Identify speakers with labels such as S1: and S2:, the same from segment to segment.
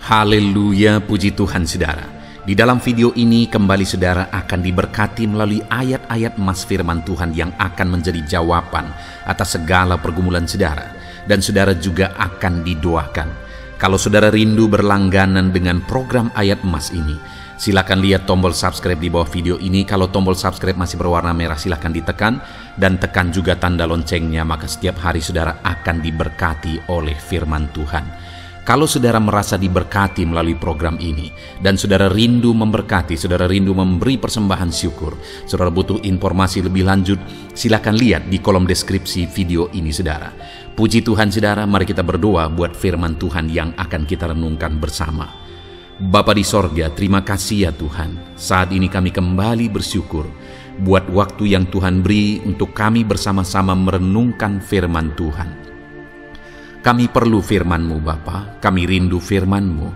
S1: Haleluya, puji Tuhan saudara. Di dalam video ini kembali saudara akan diberkati melalui ayat-ayat emas firman Tuhan yang akan menjadi jawaban atas segala pergumulan saudara. Dan saudara juga akan didoakan. Kalau saudara rindu berlangganan dengan program ayat emas ini, silakan lihat tombol subscribe di bawah video ini. Kalau tombol subscribe masih berwarna merah, silakan ditekan dan tekan juga tanda loncengnya, maka setiap hari saudara akan diberkati oleh firman Tuhan. Kalau saudara merasa diberkati melalui program ini dan saudara rindu memberkati, saudara rindu memberi persembahan syukur, saudara butuh informasi lebih lanjut, silakan lihat di kolom deskripsi video ini saudara. Puji Tuhan saudara, mari kita berdoa buat firman Tuhan yang akan kita renungkan bersama. Bapa di sorga, terima kasih ya Tuhan. Saat ini kami kembali bersyukur buat waktu yang Tuhan beri untuk kami bersama-sama merenungkan firman Tuhan. Kami perlu firman-Mu Bapa, kami rindu firman-Mu.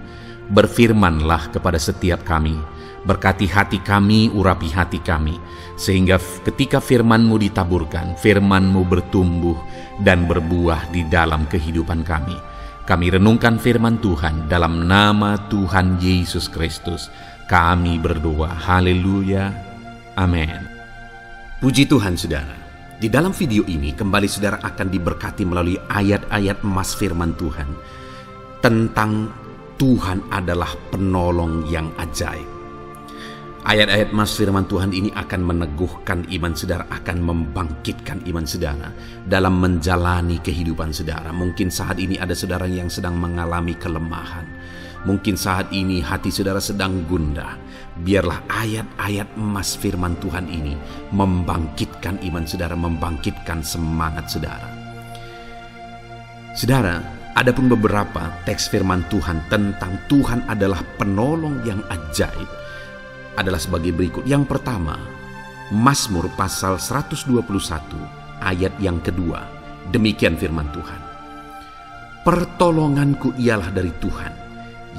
S1: Berfirmanlah kepada setiap kami, berkati hati kami, urapi hati kami, sehingga ketika firman-Mu ditaburkan, firman-Mu bertumbuh dan berbuah di dalam kehidupan kami. Kami renungkan firman Tuhan dalam nama Tuhan Yesus Kristus. Kami berdoa, haleluya, amin. Puji Tuhan saudara. Di dalam video ini kembali saudara akan diberkati melalui ayat-ayat emas firman Tuhan tentang Tuhan adalah penolong yang ajaib. Ayat-ayat emas firman Tuhan ini akan meneguhkan iman saudara, akan membangkitkan iman saudara dalam menjalani kehidupan saudara. Mungkin saat ini ada saudara yang sedang mengalami kelemahan. Mungkin saat ini hati saudara sedang gundah. Biarlah ayat-ayat emas firman Tuhan ini membangkitkan iman saudara, membangkitkan semangat saudara. Saudara, ada pun beberapa teks firman Tuhan tentang Tuhan adalah penolong yang ajaib adalah sebagai berikut. Yang pertama, Mazmur pasal 121 ayat yang kedua. Demikian firman Tuhan. Pertolonganku ialah dari Tuhan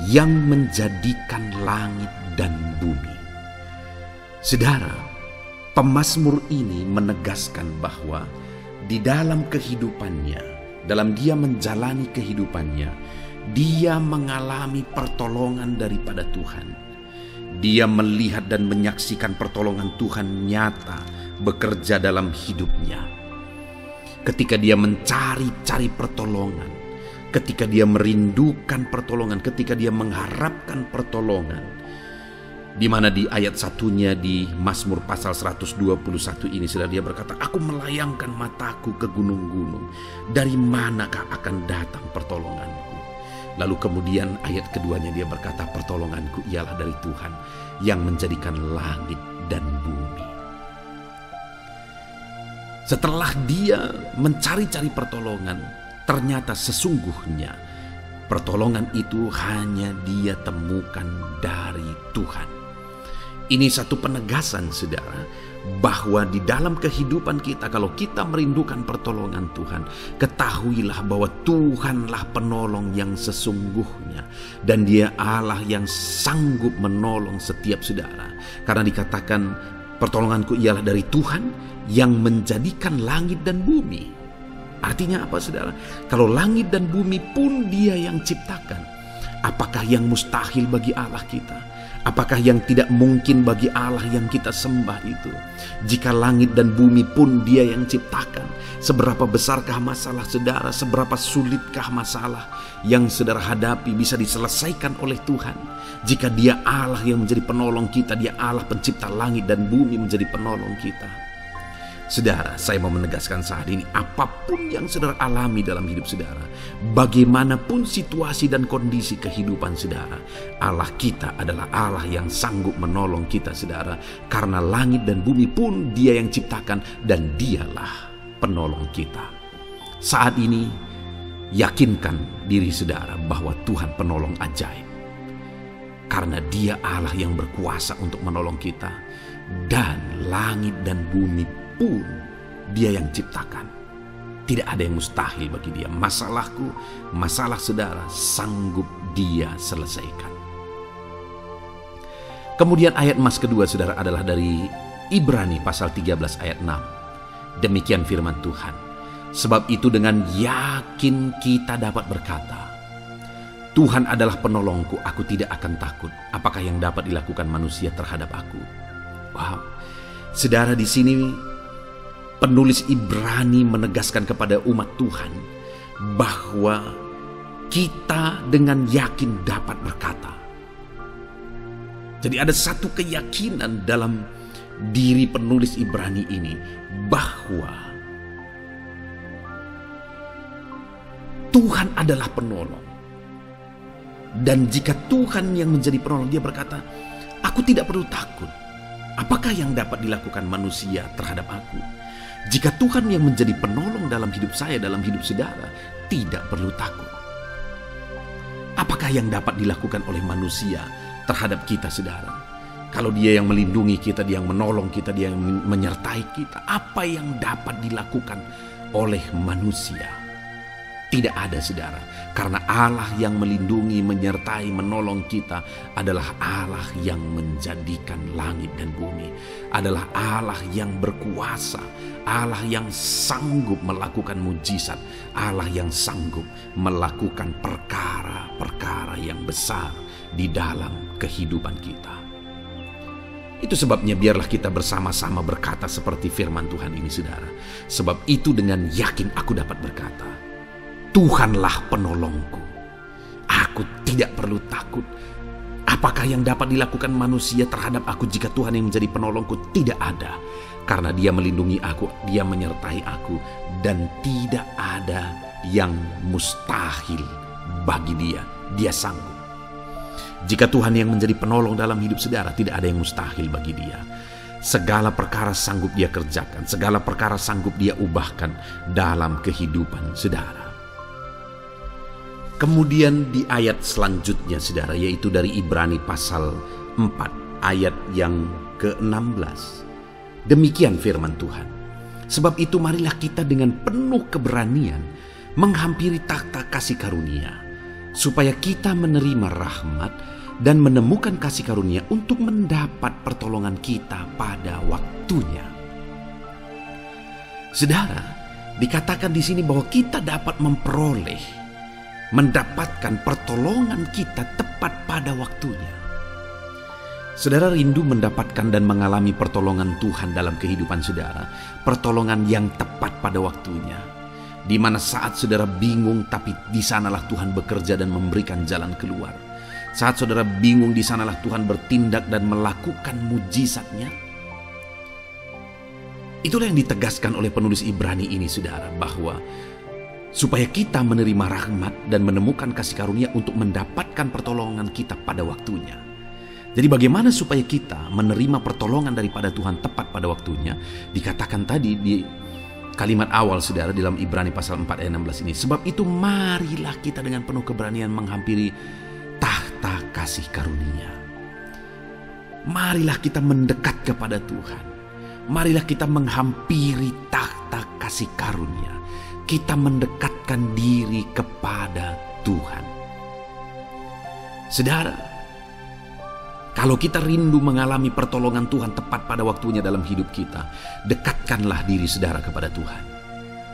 S1: yang menjadikan langit dan bumi. Saudara, pemazmur ini menegaskan bahwa di dalam kehidupannya, dalam dia menjalani kehidupannya, dia mengalami pertolongan daripada Tuhan. Dia melihat dan menyaksikan pertolongan Tuhan nyata bekerja dalam hidupnya. Ketika dia mencari-cari pertolongan, ketika dia merindukan pertolongan, ketika dia mengharapkan pertolongan, di mana di ayat satunya di Mazmur pasal 121 ini saudara, dia berkata, aku melayangkan mataku ke gunung-gunung, dari manakah akan datang pertolonganku? Lalu kemudian ayat keduanya dia berkata, pertolonganku ialah dari Tuhan yang menjadikan langit dan bumi. Setelah dia mencari-cari pertolongan, ternyata sesungguhnya pertolongan itu hanya dia temukan dari Tuhan. Ini satu penegasan saudara, bahwa di dalam kehidupan kita, kalau kita merindukan pertolongan Tuhan, ketahuilah bahwa Tuhanlah penolong yang sesungguhnya. Dan dia Allah yang sanggup menolong setiap saudara. Karena dikatakan, pertolonganku ialah dari Tuhan yang menjadikan langit dan bumi. Artinya apa saudara? Kalau langit dan bumi pun dia yang ciptakan, apakah yang mustahil bagi Allah kita? Apakah yang tidak mungkin bagi Allah yang kita sembah itu? Jika langit dan bumi pun dia yang ciptakan, seberapa besarkah masalah saudara? Seberapa sulitkah masalah yang saudara hadapi bisa diselesaikan oleh Tuhan? Jika dia Allah yang menjadi penolong kita, dia Allah pencipta langit dan bumi menjadi penolong kita. Saudara, saya mau menegaskan saat ini, apapun yang saudara alami dalam hidup saudara, bagaimanapun situasi dan kondisi kehidupan saudara, Allah kita adalah Allah yang sanggup menolong kita saudara. Karena langit dan bumi pun dia yang ciptakan dan dialah penolong kita. Saat ini, yakinkan diri saudara bahwa Tuhan penolong ajaib. Karena dia Allah yang berkuasa untuk menolong kita. Dan langit dan bumi pun dia yang ciptakan. Tidak ada yang mustahil bagi dia. Masalahku, masalah saudara, sanggup dia selesaikan. Kemudian ayat emas kedua saudara adalah dari Ibrani pasal 13 ayat 6. Demikian firman Tuhan. Sebab itu dengan yakin kita dapat berkata, Tuhan adalah penolongku, aku tidak akan takut. Apakah yang dapat dilakukan manusia terhadap aku? Wow. Saudara, di sini penulis Ibrani menegaskan kepada umat Tuhan bahwa kita dengan yakin dapat berkata. Jadi ada satu keyakinan dalam diri penulis Ibrani ini bahwa Tuhan adalah penolong. Dan jika Tuhan yang menjadi penolong, dia berkata, aku tidak perlu takut. Apakah yang dapat dilakukan manusia terhadap aku? Jika Tuhan yang menjadi penolong dalam hidup saya, dalam hidup saudara, tidak perlu takut. Apakah yang dapat dilakukan oleh manusia terhadap kita, saudara? Kalau dia yang melindungi kita, dia yang menolong kita, dia yang menyertai kita, apa yang dapat dilakukan oleh manusia? Tidak ada, saudara. Karena Allah yang melindungi, menyertai, menolong kita adalah Allah yang menjadikan langit dan bumi. Adalah Allah yang berkuasa, Allah yang sanggup melakukan mujizat, Allah yang sanggup melakukan perkara-perkara yang besar di dalam kehidupan kita. Itu sebabnya biarlah kita bersama-sama berkata seperti firman Tuhan ini, saudara. Sebab itu dengan yakin aku dapat berkata, Tuhanlah penolongku. Aku tidak perlu takut. Apakah yang dapat dilakukan manusia terhadap aku jika Tuhan yang menjadi penolongku? Tidak ada. Karena dia melindungi aku, dia menyertai aku. Dan tidak ada yang mustahil bagi dia. Dia sanggup. Jika Tuhan yang menjadi penolong dalam hidup saudara, tidak ada yang mustahil bagi dia. Segala perkara sanggup dia kerjakan. Segala perkara sanggup dia ubahkan dalam kehidupan saudara. Kemudian di ayat selanjutnya, saudara, yaitu dari Ibrani pasal 4 ayat yang ke-16. Demikian firman Tuhan. Sebab itu marilah kita dengan penuh keberanian menghampiri takhta kasih karunia, supaya kita menerima rahmat dan menemukan kasih karunia untuk mendapat pertolongan kita pada waktunya. Saudara, dikatakan di sini bahwa kita dapat mendapatkan pertolongan kita tepat pada waktunya. Saudara rindu mendapatkan dan mengalami pertolongan Tuhan dalam kehidupan saudara, pertolongan yang tepat pada waktunya. Di mana saat saudara bingung, tapi di sanalah Tuhan bekerja dan memberikan jalan keluar. Saat saudara bingung, di sanalah Tuhan bertindak dan melakukan mujizatnya. Itulah yang ditegaskan oleh penulis Ibrani ini, saudara, bahwa supaya kita menerima rahmat dan menemukan kasih karunia untuk mendapatkan pertolongan kita pada waktunya. Jadi bagaimana supaya kita menerima pertolongan daripada Tuhan tepat pada waktunya? Dikatakan tadi di kalimat awal, saudara, dalam Ibrani pasal 4 ayat 16 ini. Sebab itu marilah kita dengan penuh keberanian menghampiri takhta kasih karunia. Marilah kita mendekat kepada Tuhan. Marilah kita menghampiri takhta kasih karunia. Kita mendekatkan diri kepada Tuhan. Saudara, kalau kita rindu mengalami pertolongan Tuhan tepat pada waktunya dalam hidup kita, dekatkanlah diri saudara kepada Tuhan.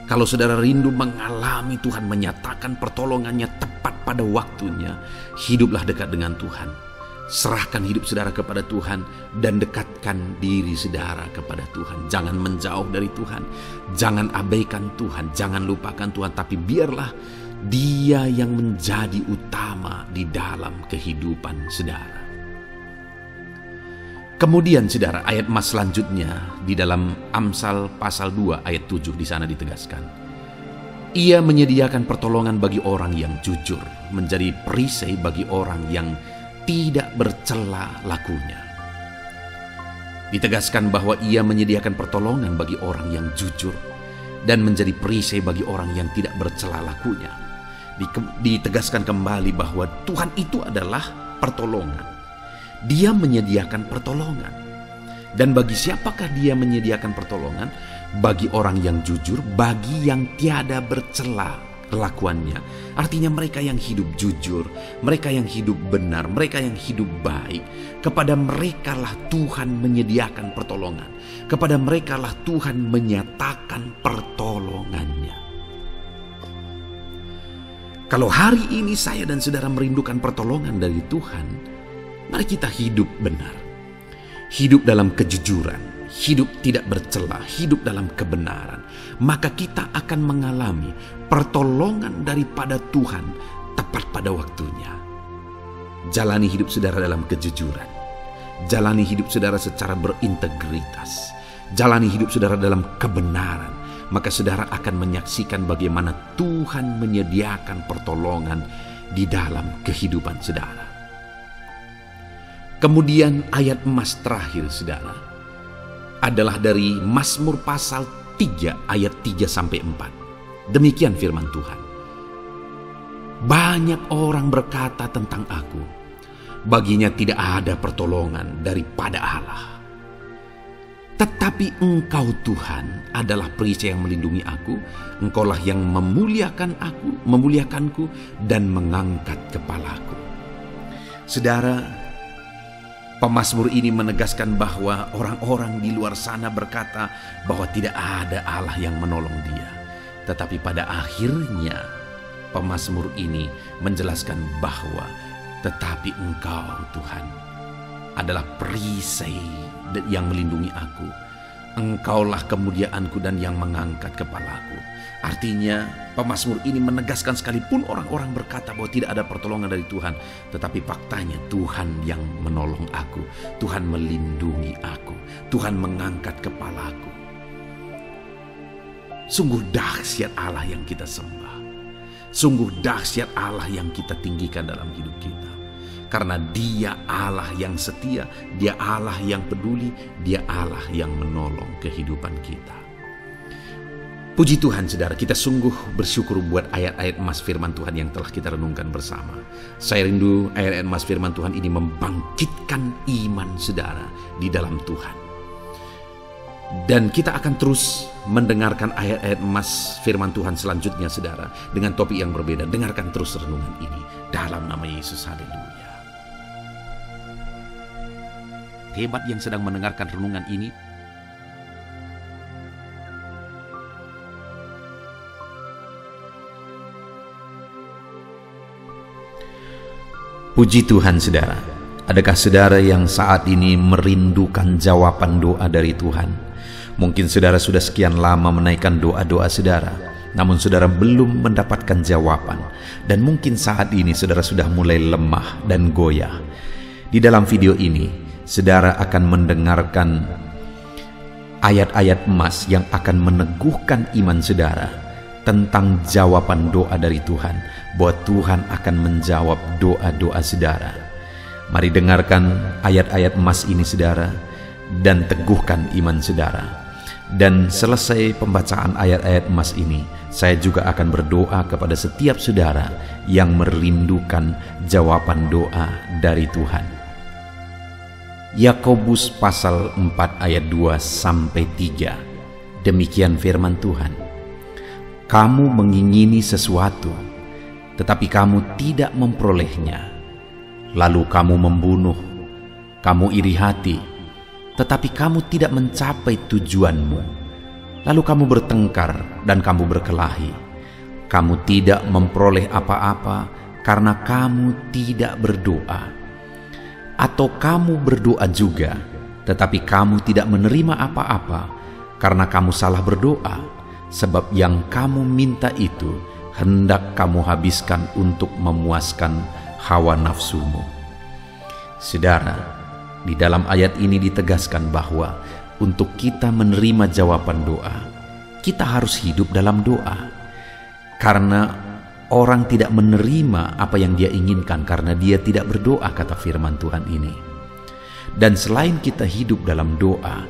S1: Kalau saudara rindu mengalami Tuhan menyatakan pertolongannya tepat pada waktunya, hiduplah dekat dengan Tuhan. Serahkan hidup saudara kepada Tuhan dan dekatkan diri saudara kepada Tuhan. Jangan menjauh dari Tuhan, jangan abaikan Tuhan, jangan lupakan Tuhan, tapi biarlah Dia yang menjadi utama di dalam kehidupan saudara. Kemudian saudara, ayat mas selanjutnya di dalam Amsal pasal 2 ayat 7 di sana ditegaskan, Ia menyediakan pertolongan bagi orang yang jujur, menjadi perisai bagi orang yang tidak bercela lakunya. Ditegaskan bahwa Ia menyediakan pertolongan bagi orang yang jujur dan menjadi perisai bagi orang yang tidak bercela lakunya. Ditegaskan kembali bahwa Tuhan itu adalah pertolongan. Dia menyediakan pertolongan. Dan bagi siapakah Dia menyediakan pertolongan? Bagi orang yang jujur, bagi yang tiada bercela kelakuannya. Artinya mereka yang hidup jujur, mereka yang hidup benar, mereka yang hidup baik. Kepada merekalah Tuhan menyediakan pertolongan. Kepada merekalah Tuhan menyatakan pertolongannya. Kalau hari ini saya dan saudara merindukan pertolongan dari Tuhan, mari kita hidup benar. Hidup dalam kejujuran, hidup tidak bercela, hidup dalam kebenaran. Maka kita akan mengalami pertolongan daripada Tuhan tepat pada waktunya. Jalani hidup saudara dalam kejujuran. Jalani hidup saudara secara berintegritas. Jalani hidup saudara dalam kebenaran. Maka saudara akan menyaksikan bagaimana Tuhan menyediakan pertolongan di dalam kehidupan saudara. Kemudian ayat emas terakhir saudara adalah dari Mazmur pasal 3 ayat 3-4. Demikian firman Tuhan. Banyak orang berkata tentang aku, baginya tidak ada pertolongan daripada Allah. Tetapi Engkau Tuhan adalah perisai yang melindungi aku. Engkaulah yang memuliakanku dan mengangkat kepalaku. Saudara, pemazmur ini menegaskan bahwa orang-orang di luar sana berkata bahwa tidak ada Allah yang menolong dia. Tetapi pada akhirnya pemazmur ini menjelaskan bahwa tetapi Engkau Tuhan adalah perisai yang melindungi aku. Engkaulah kemuliaanku dan yang mengangkat kepalaku. Artinya pemazmur ini menegaskan sekalipun orang-orang berkata bahwa tidak ada pertolongan dari Tuhan, tetapi faktanya Tuhan yang menolong aku. Tuhan melindungi aku. Tuhan mengangkat kepalaku. Sungguh dahsyat Allah yang kita sembah. Sungguh dahsyat Allah yang kita tinggikan dalam hidup kita. Karena Dia Allah yang setia, Dia Allah yang peduli, Dia Allah yang menolong kehidupan kita. Puji Tuhan saudara, kita sungguh bersyukur buat ayat-ayat emas firman Tuhan yang telah kita renungkan bersama. Saya rindu ayat-ayat emas firman Tuhan ini membangkitkan iman saudara di dalam Tuhan. Dan kita akan terus mendengarkan ayat-ayat emas firman Tuhan selanjutnya saudara, dengan topik yang berbeda. Dengarkan terus renungan ini dalam nama Yesus. Haleluya. Hebat yang sedang mendengarkan renungan ini. Puji Tuhan saudara. Adakah saudara yang saat ini merindukan jawaban doa dari Tuhan? Mungkin saudara sudah sekian lama menaikkan doa-doa saudara, namun saudara belum mendapatkan jawaban. Dan mungkin saat ini saudara sudah mulai lemah dan goyah. Di dalam video ini saudara akan mendengarkan ayat-ayat emas yang akan meneguhkan iman saudara tentang jawaban doa dari Tuhan, bahwa Tuhan akan menjawab doa-doa saudara. Mari dengarkan ayat-ayat emas ini saudara, dan teguhkan iman saudara. Dan selesai pembacaan ayat-ayat emas ini, saya juga akan berdoa kepada setiap saudara yang merindukan jawaban doa dari Tuhan. Yakobus pasal 4 ayat 2-3. Demikian firman Tuhan. Kamu mengingini sesuatu, tetapi kamu tidak memperolehnya. Lalu kamu membunuh, kamu iri hati, tetapi kamu tidak mencapai tujuanmu. Lalu kamu bertengkar dan kamu berkelahi. Kamu tidak memperoleh apa-apa karena kamu tidak berdoa. Atau kamu berdoa juga, tetapi kamu tidak menerima apa-apa karena kamu salah berdoa, sebab yang kamu minta itu hendak kamu habiskan untuk memuaskan hawa nafsumu. Saudara, di dalam ayat ini ditegaskan bahwa untuk kita menerima jawaban doa, kita harus hidup dalam doa. Karena orang tidak menerima apa yang dia inginkan karena dia tidak berdoa, kata firman Tuhan ini. Dan selain kita hidup dalam doa,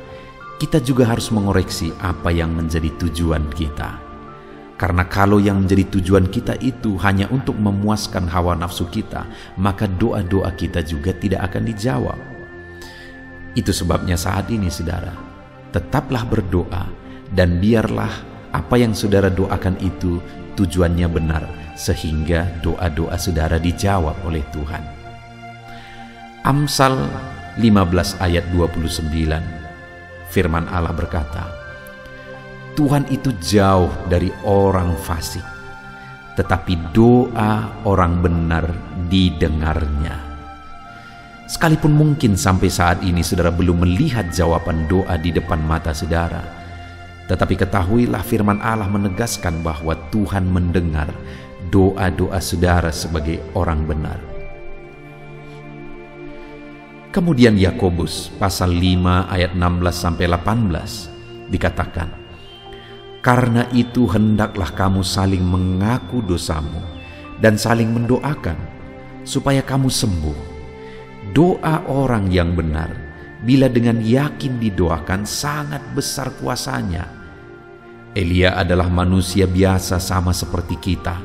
S1: kita juga harus mengoreksi apa yang menjadi tujuan kita. Karena kalau yang menjadi tujuan kita itu hanya untuk memuaskan hawa nafsu kita, maka doa-doa kita juga tidak akan dijawab. Itu sebabnya saat ini saudara, tetaplah berdoa dan biarlah apa yang saudara doakan itu tujuannya benar, sehingga doa-doa saudara dijawab oleh Tuhan. Amsal 15 ayat 29, firman Allah berkata, Tuhan itu jauh dari orang fasik, tetapi doa orang benar didengarnya. Sekalipun mungkin sampai saat ini saudara belum melihat jawaban doa di depan mata saudara, tetapi ketahuilah firman Allah menegaskan bahwa Tuhan mendengar doa-doa saudara sebagai orang benar. Kemudian Yakobus pasal 5 ayat 16-18 dikatakan, "Karena itu hendaklah kamu saling mengaku dosamu dan saling mendoakan supaya kamu sembuh. Doa orang yang benar, bila dengan yakin didoakan, sangat besar kuasanya." Elia adalah manusia biasa sama seperti kita,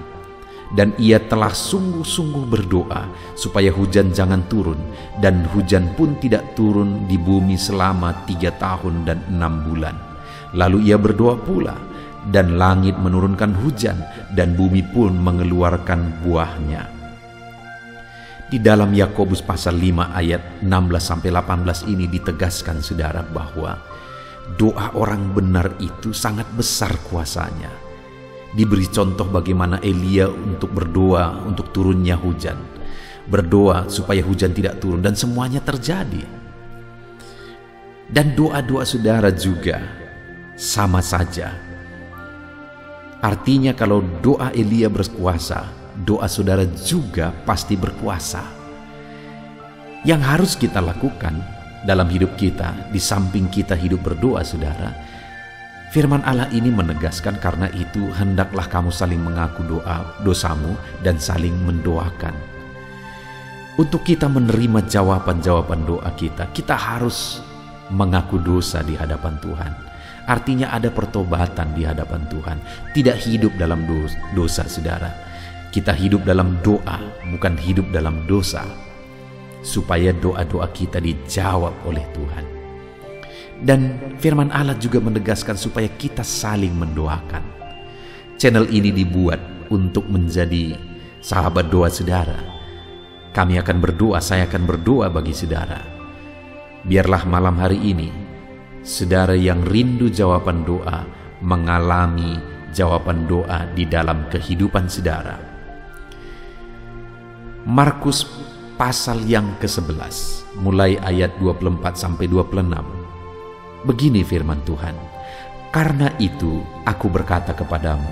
S1: dan ia telah sungguh-sungguh berdoa supaya hujan jangan turun, dan hujan pun tidak turun di bumi selama 3 tahun dan 6 bulan. Lalu ia berdoa pula, dan langit menurunkan hujan, dan bumi pun mengeluarkan buahnya. Di dalam Yakobus pasal 5 ayat 16-18 ini ditegaskan saudara bahwa doa orang benar itu sangat besar kuasanya. Diberi contoh bagaimana Elia untuk berdoa untuk turunnya hujan, berdoa supaya hujan tidak turun, dan semuanya terjadi. Dan doa-doa saudara juga sama saja. Artinya kalau doa Elia berkuasa, doa saudara juga pasti berkuasa. Yang harus kita lakukan dalam hidup kita, di samping kita hidup berdoa saudara, firman Allah ini menegaskan, karena itu hendaklah kamu saling mengaku dosamu dan saling mendoakan. Untuk kita menerima jawaban-jawaban doa kita, kita harus mengaku dosa di hadapan Tuhan. Artinya ada pertobatan di hadapan Tuhan, tidak hidup dalam dosa saudara. Kita hidup dalam doa, bukan hidup dalam dosa, supaya doa-doa kita dijawab oleh Tuhan. Dan firman Allah juga menegaskan supaya kita saling mendoakan. Channel ini dibuat untuk menjadi sahabat doa saudara. Kami akan berdoa, saya akan berdoa bagi saudara. Biarlah malam hari ini, saudara yang rindu jawaban doa, mengalami jawaban doa di dalam kehidupan saudara. Markus pasal yang ke-11 mulai ayat 24-26. Begini firman Tuhan, "Karena itu aku berkata kepadamu,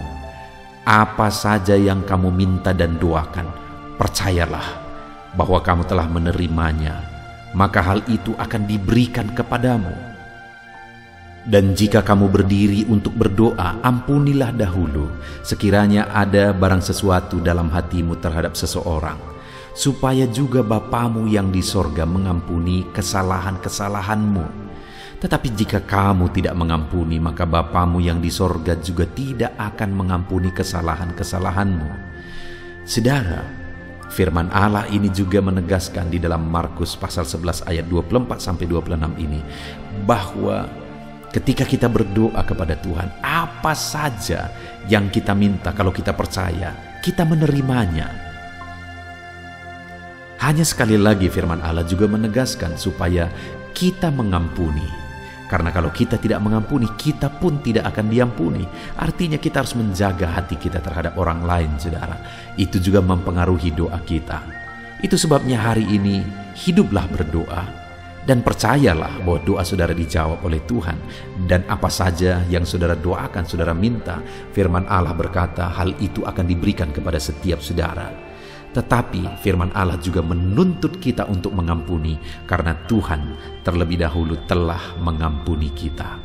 S1: apa saja yang kamu minta dan doakan, percayalah bahwa kamu telah menerimanya, maka hal itu akan diberikan kepadamu. Dan jika kamu berdiri untuk berdoa, ampunilah dahulu sekiranya ada barang sesuatu dalam hatimu terhadap seseorang, supaya juga Bapamu yang di sorga mengampuni kesalahan-kesalahanmu. Tetapi jika kamu tidak mengampuni, maka Bapamu yang di sorga juga tidak akan mengampuni kesalahan-kesalahanmu." Saudara, firman Allah ini juga menegaskan di dalam Markus pasal 11 ayat 24-26 ini, bahwa ketika kita berdoa kepada Tuhan, apa saja yang kita minta, kalau kita percaya, kita menerimanya. Hanya sekali lagi firman Allah juga menegaskan supaya kita mengampuni. Karena kalau kita tidak mengampuni, kita pun tidak akan diampuni. Artinya kita harus menjaga hati kita terhadap orang lain, saudara. Itu juga mempengaruhi doa kita. Itu sebabnya hari ini hiduplah berdoa, dan percayalah bahwa doa saudara dijawab oleh Tuhan. Dan apa saja yang saudara doakan, saudara minta, firman Allah berkata hal itu akan diberikan kepada setiap saudara. Tetapi firman Allah juga menuntut kita untuk mengampuni, karena Tuhan terlebih dahulu telah mengampuni kita.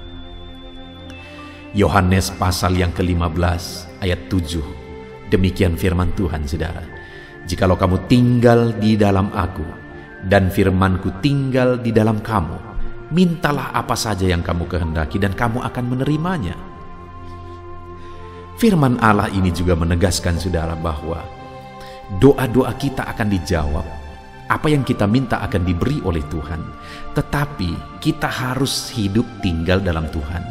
S1: Yohanes pasal yang ke-15 ayat 7. Demikian firman Tuhan saudara, "Jikalau kamu tinggal di dalam aku, dan firmanku tinggal di dalam kamu, mintalah apa saja yang kamu kehendaki dan kamu akan menerimanya." Firman Allah ini juga menegaskan saudara bahwa doa-doa kita akan dijawab, apa yang kita minta akan diberi oleh Tuhan. Tetapi kita harus hidup tinggal dalam Tuhan,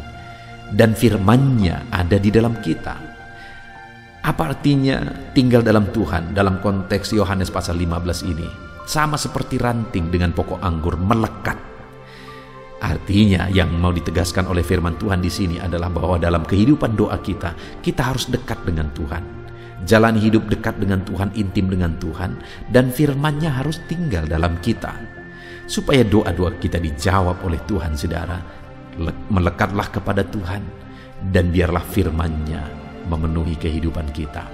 S1: dan firman-Nya ada di dalam kita. Apa artinya tinggal dalam Tuhan? Dalam konteks Yohanes pasal 15 ini, sama seperti ranting dengan pokok anggur melekat. Artinya yang mau ditegaskan oleh firman Tuhan di sini adalah bahwa dalam kehidupan doa kita, kita harus dekat dengan Tuhan. jalani hidup dekat dengan Tuhan, intim dengan Tuhan, dan firman-Nya harus tinggal dalam kita. Supaya doa-doa kita dijawab oleh Tuhan, saudara, melekatlah kepada Tuhan, dan biarlah firman-Nya memenuhi kehidupan kita.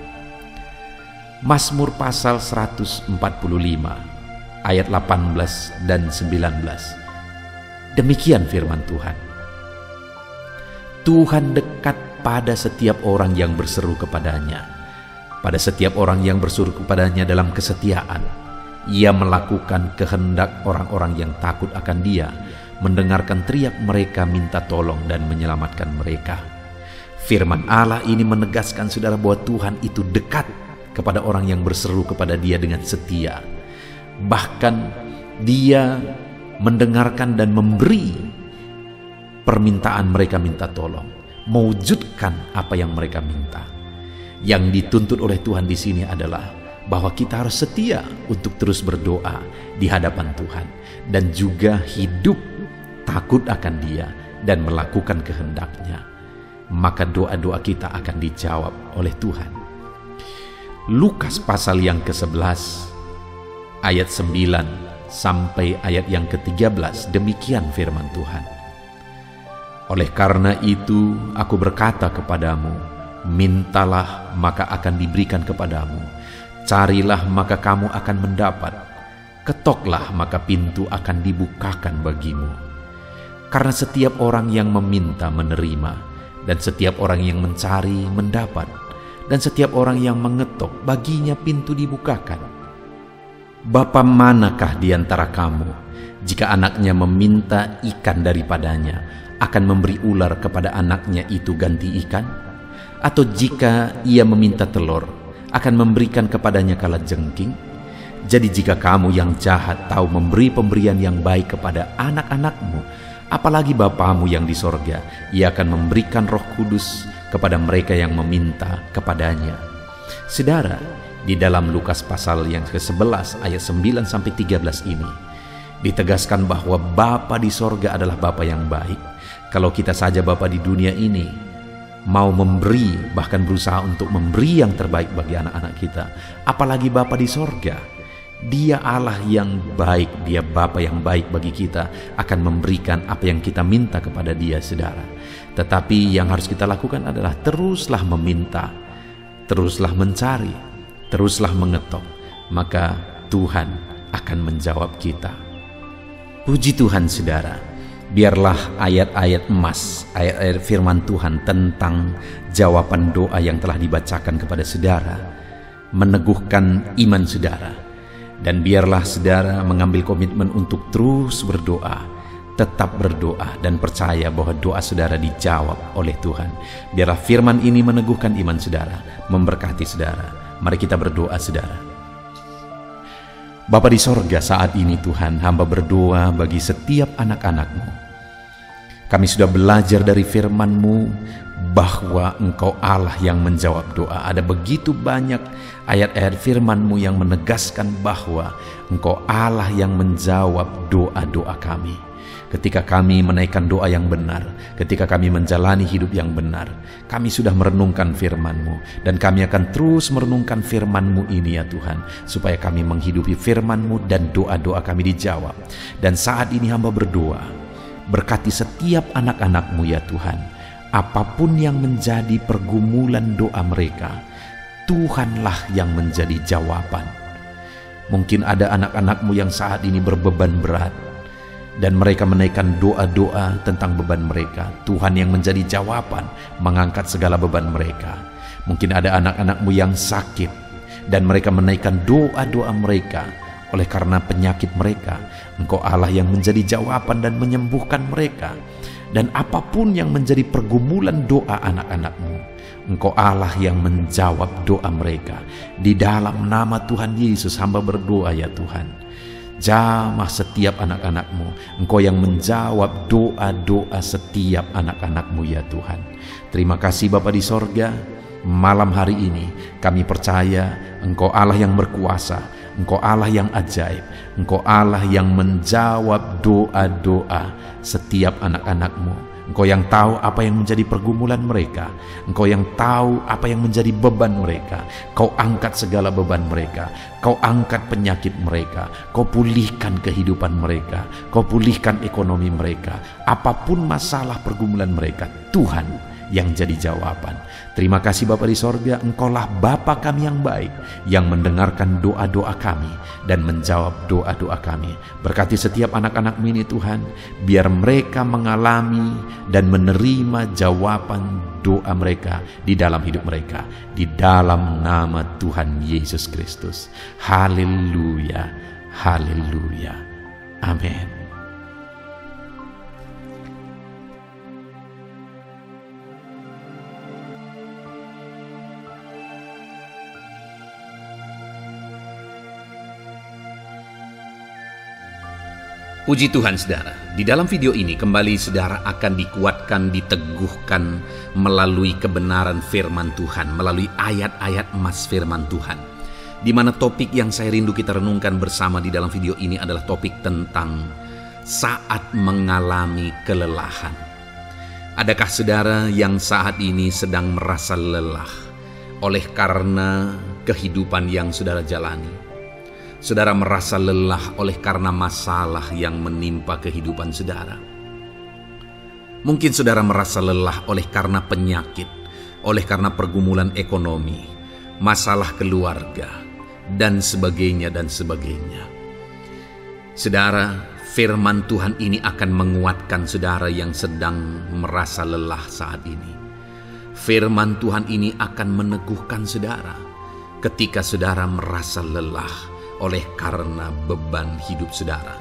S1: Mazmur pasal 145 ayat 18 dan 19. Demikian firman Tuhan. Tuhan dekat pada setiap orang yang berseru kepadanya, pada setiap orang yang berseru kepadanya dalam kesetiaan. Ia melakukan kehendak orang-orang yang takut akan Dia, mendengarkan teriak mereka minta tolong dan menyelamatkan mereka. Firman Allah ini menegaskan, saudara, bahwa Tuhan itu dekat kepada orang yang berseru kepada Dia dengan setia. Bahkan Dia mendengarkan dan memberi permintaan mereka minta tolong, mewujudkan apa yang mereka minta. Yang dituntut oleh Tuhan di sini adalah bahwa kita harus setia untuk terus berdoa di hadapan Tuhan, dan juga hidup takut akan Dia dan melakukan kehendak-Nya. Maka doa-doa kita akan dijawab oleh Tuhan. Lukas pasal yang ke-11 ayat 9 sampai ayat yang ke-13, demikian firman Tuhan. Oleh karena itu aku berkata kepadamu, mintalah maka akan diberikan kepadamu, carilah maka kamu akan mendapat, ketoklah maka pintu akan dibukakan bagimu. Karena setiap orang yang meminta menerima, dan setiap orang yang mencari mendapat, dan setiap orang yang mengetok baginya pintu dibukakan. Bapa manakah di antara kamu, jika anaknya meminta ikan daripadanya, akan memberi ular kepada anaknya itu ganti ikan? Atau jika ia meminta telur, akan memberikan kepadanya kalajengking? Jadi jika kamu yang jahat tahu memberi pemberian yang baik kepada anak-anakmu, apalagi Bapamu yang di sorga, Ia akan memberikan Roh Kudus kepada mereka yang meminta kepadanya. Saudara, di dalam Lukas pasal yang ke-11 ayat 9 sampai 13 ini ditegaskan bahwa Bapa di sorga adalah Bapa yang baik. Kalau kita saja Bapa di dunia ini mau memberi, bahkan berusaha untuk memberi yang terbaik bagi anak-anak kita, apalagi Bapa di sorga. Dia Allah yang baik, Dia Bapa yang baik bagi kita, akan memberikan apa yang kita minta kepada Dia, saudara. Tetapi yang harus kita lakukan adalah teruslah meminta, teruslah mencari, teruslah mengetok, maka Tuhan akan menjawab kita. Puji Tuhan, saudara. Biarlah ayat-ayat emas, ayat-ayat firman Tuhan tentang jawaban doa yang telah dibacakan kepada saudara meneguhkan iman saudara. Dan biarlah saudara mengambil komitmen untuk terus berdoa, tetap berdoa, dan percaya bahwa doa saudara dijawab oleh Tuhan. Biarlah firman ini meneguhkan iman saudara, memberkati saudara. Mari kita berdoa, saudara. Bapa di sorga, saat ini Tuhan, hamba berdoa bagi setiap anak-anak-Mu. Kami sudah belajar dari firman-Mu bahwa Engkau Allah yang menjawab doa. Ada begitu banyak ayat-ayat firman-Mu yang menegaskan bahwa Engkau Allah yang menjawab doa-doa kami. Ketika kami menaikkan doa yang benar, ketika kami menjalani hidup yang benar, kami sudah merenungkan firman-Mu, dan kami akan terus merenungkan firman-Mu ini ya Tuhan, supaya kami menghidupi firman-Mu dan doa-doa kami dijawab. Dan saat ini hamba berdoa, berkati setiap anak-anak-Mu ya Tuhan, apapun yang menjadi pergumulan doa mereka, Tuhanlah yang menjadi jawaban. Mungkin ada anak-anak-Mu yang saat ini berbeban berat, dan mereka menaikkan doa-doa tentang beban mereka. Tuhan yang menjadi jawaban, mengangkat segala beban mereka. Mungkin ada anak-anak-Mu yang sakit, dan mereka menaikkan doa-doa mereka oleh karena penyakit mereka. Engkau Allah yang menjadi jawaban dan menyembuhkan mereka. Dan apapun yang menjadi pergumulan doa anak-anak-Mu, Engkau Allah yang menjawab doa mereka. Di dalam nama Tuhan Yesus hamba berdoa ya Tuhan, jamah setiap anak-anak-Mu. Engkau yang menjawab doa-doa setiap anak-anak-Mu ya Tuhan. Terima kasih Bapa di sorga. Malam hari ini kami percaya Engkau Allah yang berkuasa, Engkau Allah yang ajaib, Engkau Allah yang menjawab doa-doa setiap anak-anak-Mu. Engkau yang tahu apa yang menjadi pergumulan mereka. Engkau yang tahu apa yang menjadi beban mereka. Kau angkat segala beban mereka. Kau angkat penyakit mereka. Kau pulihkan kehidupan mereka. Kau pulihkan ekonomi mereka. Apapun masalah pergumulan mereka, Tuhan yang jadi jawaban. Terima kasih Bapa di sorga, Engkaulah Bapa kami yang baik, yang mendengarkan doa-doa kami dan menjawab doa-doa kami. Berkati setiap anak-anak-Mu ini Tuhan, biar mereka mengalami dan menerima jawaban doa mereka di dalam hidup mereka, di dalam nama Tuhan Yesus Kristus. Haleluya, haleluya, amin.
S2: Puji Tuhan saudara, di dalam video ini kembali saudara akan dikuatkan, diteguhkan melalui kebenaran firman Tuhan, melalui ayat-ayat emas firman Tuhan. Di mana topik yang saya rindu kita renungkan bersama di dalam video ini adalah topik tentang saat mengalami kelelahan. Adakah saudara yang saat ini sedang merasa lelah oleh karena kehidupan yang saudara jalani? Saudara merasa lelah oleh karena masalah yang menimpa kehidupan saudara. Mungkin saudara merasa lelah oleh karena penyakit, oleh karena pergumulan ekonomi, masalah keluarga, dan sebagainya dan sebagainya. Saudara, firman Tuhan ini akan menguatkan saudara yang sedang merasa lelah saat ini. Firman Tuhan ini akan meneguhkan saudara ketika saudara merasa lelah oleh karena beban hidup saudara.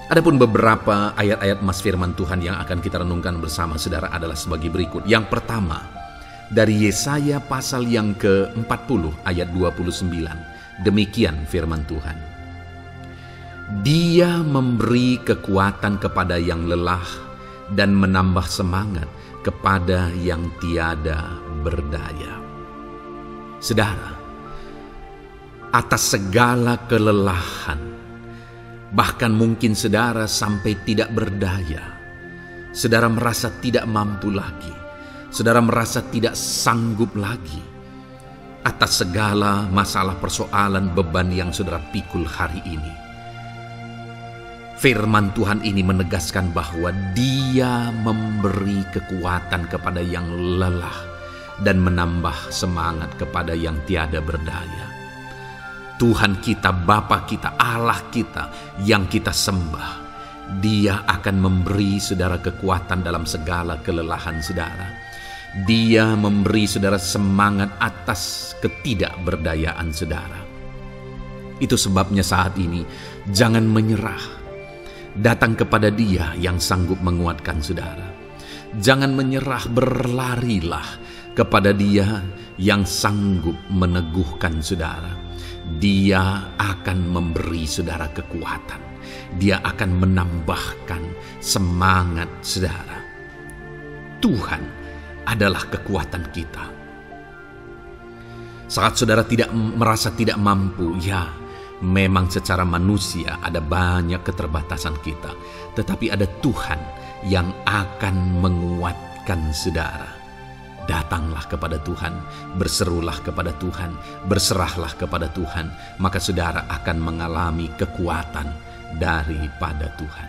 S2: Adapun beberapa ayat-ayat emas firman Tuhan yang akan kita renungkan bersama saudara adalah sebagai berikut. Yang pertama, dari Yesaya pasal yang ke-40 ayat 29. Demikian firman Tuhan. Dia memberi kekuatan kepada yang lelah dan menambah semangat kepada yang tiada berdaya. Saudara, atas segala kelelahan, bahkan mungkin saudara sampai tidak berdaya, saudara merasa tidak mampu lagi, saudara merasa tidak sanggup lagi atas segala masalah persoalan beban yang saudara pikul hari ini. Firman Tuhan ini menegaskan bahwa Dia memberi kekuatan kepada yang lelah dan menambah semangat kepada yang tiada berdaya. Tuhan kita, Bapa kita, Allah kita yang kita sembah, Dia akan memberi saudara kekuatan dalam segala kelelahan saudara. Dia memberi saudara semangat atas ketidakberdayaan saudara. Itu sebabnya saat ini jangan menyerah. Datang kepada Dia yang sanggup menguatkan saudara. Jangan menyerah, berlarilah kepada Dia yang sanggup meneguhkan saudara. Dia akan memberi saudara kekuatan. Dia akan menambahkan semangat saudara. Tuhan adalah kekuatan kita. Saat saudara merasa tidak mampu, ya memang secara manusia ada banyak keterbatasan kita. Tetapi ada Tuhan yang akan menguatkan saudara. Datanglah kepada Tuhan, berserulah kepada Tuhan, berserahlah kepada Tuhan, maka saudara akan mengalami kekuatan daripada Tuhan.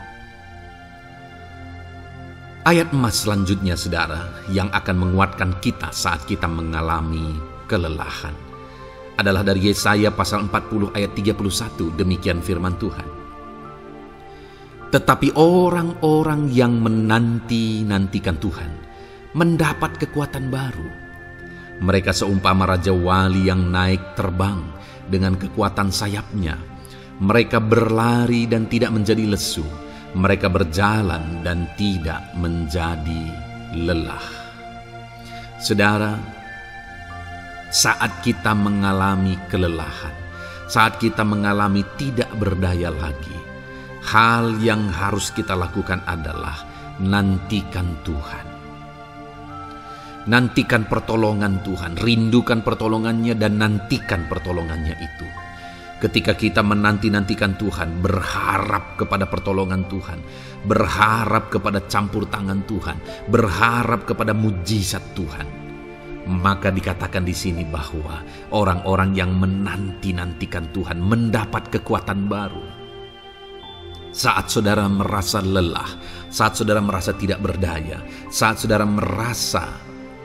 S2: Ayat emas selanjutnya saudara yang akan menguatkan kita saat kita mengalami kelelahan adalah dari Yesaya pasal 40 ayat 31. Demikian firman Tuhan. Tetapi orang-orang yang menanti-nantikan Tuhan mendapat kekuatan baru. Mereka seumpama Raja Wali yang naik terbang dengan kekuatan sayapnya. Mereka berlari dan tidak menjadi lesu. Mereka berjalan dan tidak menjadi lelah. Saudara, saat kita mengalami kelelahan, saat kita mengalami tidak berdaya lagi, hal yang harus kita lakukan adalah nantikan Tuhan. Nantikan pertolongan Tuhan, rindukan pertolongannya dan nantikan pertolongannya itu. Ketika kita menanti-nantikan Tuhan, berharap kepada pertolongan Tuhan, berharap kepada campur tangan Tuhan, berharap kepada mujizat Tuhan, maka dikatakan di sini bahwa orang-orang yang menanti-nantikan Tuhan mendapat kekuatan baru. Saat saudara merasa lelah, saat saudara merasa tidak berdaya, saat saudara merasa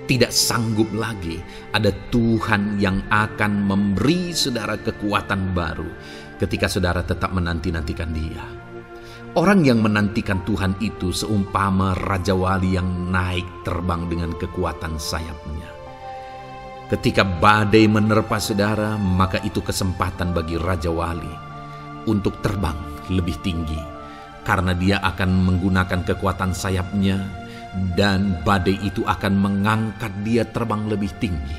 S2: tidak sanggup lagi, ada Tuhan yang akan memberi saudara kekuatan baru ketika saudara tetap menanti-nantikan Dia. Orang yang menantikan Tuhan itu seumpama Raja Wali yang naik terbang dengan kekuatan sayapnya. Ketika badai menerpa saudara, maka itu kesempatan bagi Raja Wali untuk terbang lebih tinggi, karena dia akan menggunakan kekuatan sayapnya, dan badai itu akan mengangkat dia terbang lebih tinggi.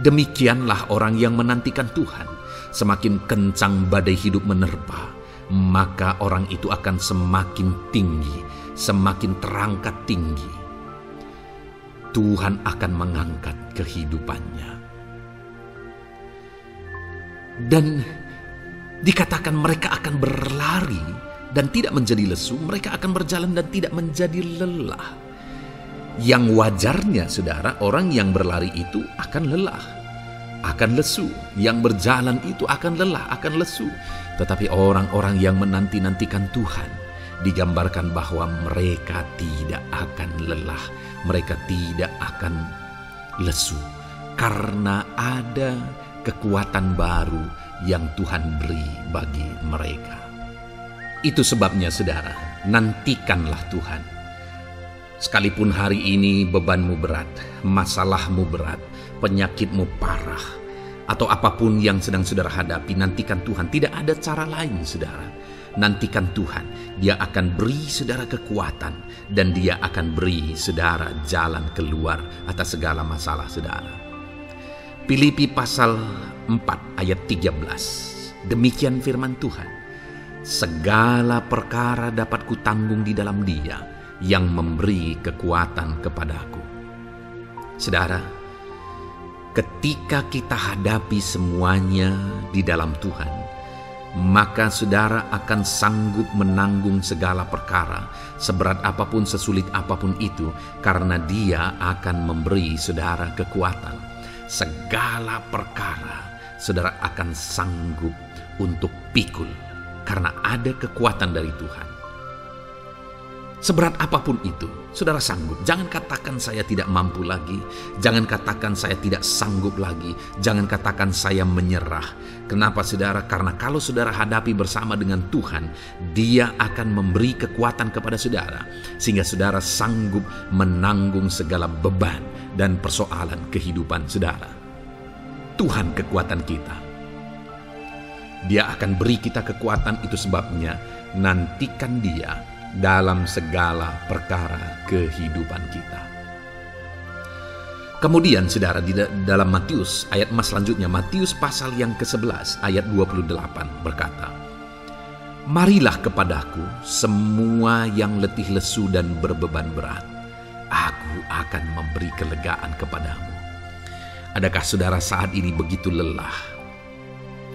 S2: Demikianlah orang yang menantikan Tuhan. Semakin kencang badai hidup menerpa, maka orang itu akan semakin tinggi, semakin terangkat tinggi. Tuhan akan mengangkat kehidupannya. Dan dikatakan mereka akan berlari dan tidak menjadi lesu, mereka akan berjalan dan tidak menjadi lelah. Yang wajarnya, saudara, orang yang berlari itu akan lelah, akan lesu. Yang berjalan itu akan lelah, akan lesu. Tetapi orang-orang yang menanti-nantikan Tuhan, digambarkan bahwa mereka tidak akan lelah, mereka tidak akan lesu, karena ada kekuatan baru yang Tuhan beri bagi mereka. Itu sebabnya, saudara, nantikanlah Tuhan. Sekalipun hari ini bebanmu berat, masalahmu berat, penyakitmu parah, atau apapun yang sedang saudara hadapi, nantikan Tuhan. Tidak ada cara lain, saudara. Nantikan Tuhan. Dia akan beri saudara kekuatan, dan Dia akan beri saudara jalan keluar atas segala masalah saudara. Filipi pasal 4 ayat 13. Demikian firman Tuhan. Segala perkara dapat kutanggung di dalam Dia yang memberi kekuatan kepadaku. Saudara, ketika kita hadapi semuanya di dalam Tuhan, maka saudara akan sanggup menanggung segala perkara, seberat apapun, sesulit apapun itu, karena Dia akan memberi saudara kekuatan. Segala perkara saudara akan sanggup untuk pikul, karena ada kekuatan dari Tuhan. Seberat apapun itu, saudara sanggup. Jangan katakan saya tidak mampu lagi. Jangan katakan saya tidak sanggup lagi. Jangan katakan saya menyerah. Kenapa, saudara? Karena kalau saudara hadapi bersama dengan Tuhan, Dia akan memberi kekuatan kepada saudara, sehingga saudara sanggup menanggung segala beban dan persoalan kehidupan saudara. Tuhan kekuatan kita. Dia akan beri kita kekuatan, itu sebabnya nantikan Dia dalam segala perkara kehidupan kita. Kemudian, saudara, di dalam Matius, ayat selanjutnya, Matius pasal yang ke-11 ayat 28 berkata, "Marilah kepadaku semua yang letih lesu dan berbeban berat, aku akan memberi kelegaan kepadamu." Adakah saudara saat ini begitu lelah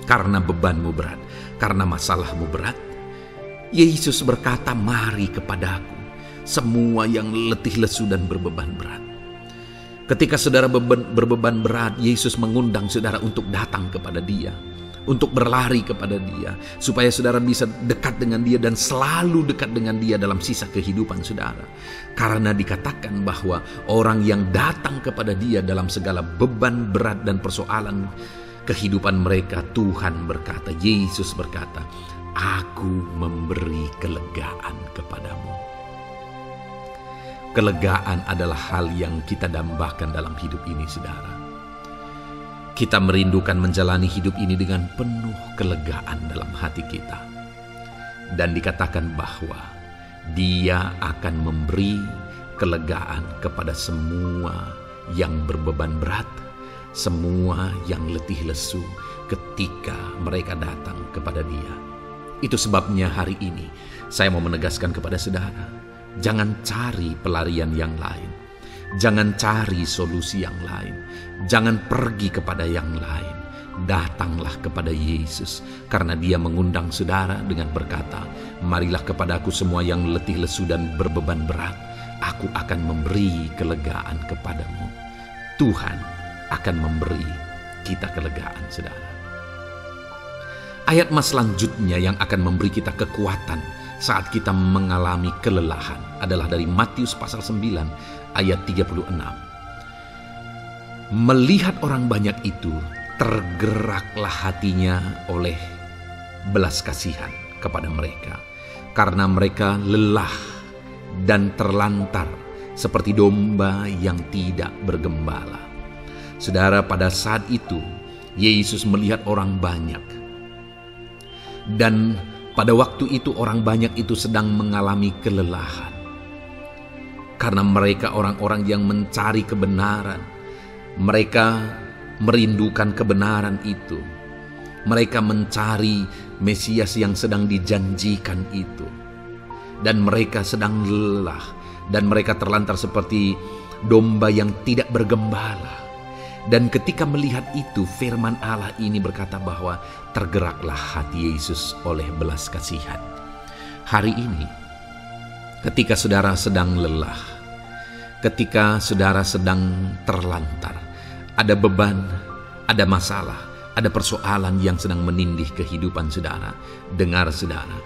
S2: karena bebanmu berat, karena masalahmu berat? Yesus berkata, "Mari kepadaku semua yang letih lesu dan berbeban berat." Ketika saudara berbeban berat, Yesus mengundang saudara untuk datang kepada Dia, untuk berlari kepada Dia, supaya saudara bisa dekat dengan Dia dan selalu dekat dengan Dia dalam sisa kehidupan saudara. Karena dikatakan bahwa orang yang datang kepada Dia dalam segala beban berat dan persoalan kehidupan mereka, Tuhan berkata, Yesus berkata, "Aku memberi kelegaan kepadamu." Kelegaan adalah hal yang kita dambakan dalam hidup ini, saudara. Kita merindukan menjalani hidup ini dengan penuh kelegaan dalam hati kita. Dan dikatakan bahwa Dia akan memberi kelegaan kepada semua yang berbeban berat, semua yang letih lesu ketika mereka datang kepada Dia. Itu sebabnya hari ini saya mau menegaskan kepada saudara, jangan cari pelarian yang lain. Jangan cari solusi yang lain. Jangan pergi kepada yang lain. datanglah kepada Yesus, karena Dia mengundang saudara dengan berkata, marilah kepadaku semua yang letih lesu dan berbeban berat, aku akan memberi kelegaan kepadamu. Tuhan akan memberi kita kelegaan, saudara. Ayat mas selanjutnya yang akan memberi kita kekuatan saat kita mengalami kelelahan adalah dari Matius pasal 9 ayat 36. Melihat orang banyak itu, tergeraklah hatinya oleh belas kasihan kepada mereka, karena mereka lelah dan terlantar seperti domba yang tidak bergembala. Saudara, pada saat itu Yesus melihat orang banyak, dan pada waktu itu orang banyak itu sedang mengalami kelelahan, karena mereka orang-orang yang mencari kebenaran. Mereka merindukan kebenaran itu. Mereka mencari Mesias yang sedang dijanjikan itu. Dan mereka sedang lelah. Dan mereka terlantar seperti domba yang tidak bergembala. Dan ketika melihat itu, firman Allah ini berkata bahwa tergeraklah hati Yesus oleh belas kasihan. Hari ini, ketika saudara sedang lelah, ketika saudara sedang terlantar, ada beban, ada masalah, ada persoalan yang sedang menindih kehidupan saudara. Dengar saudara,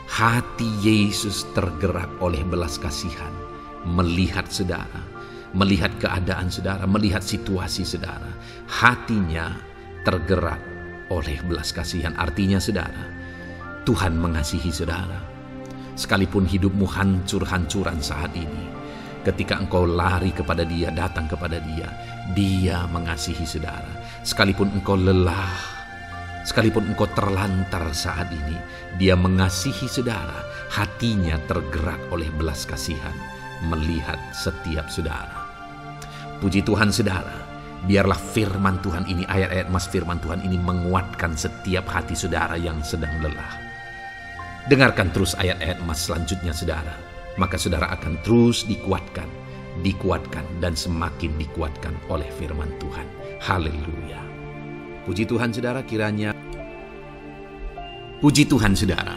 S2: hati Yesus tergerak oleh belas kasihan, melihat saudara, melihat keadaan saudara, melihat situasi saudara. Hatinya tergerak oleh belas kasihan. Artinya saudara, Tuhan mengasihi saudara. Sekalipun hidupmu hancur-hancuran saat ini, ketika engkau lari kepada Dia, datang kepada Dia, Dia mengasihi saudara. Sekalipun engkau lelah, sekalipun engkau terlantar saat ini, Dia mengasihi saudara. Hatinya tergerak oleh belas kasihan melihat setiap saudara. Puji Tuhan saudara, biarlah firman Tuhan ini, ayat-ayat mas firman Tuhan ini menguatkan setiap hati saudara yang sedang lelah. Dengarkan terus ayat-ayat mas selanjutnya saudara, maka saudara akan terus dikuatkan, dan semakin dikuatkan oleh firman Tuhan. Haleluya. Puji Tuhan saudara, kiranya. Puji Tuhan saudara,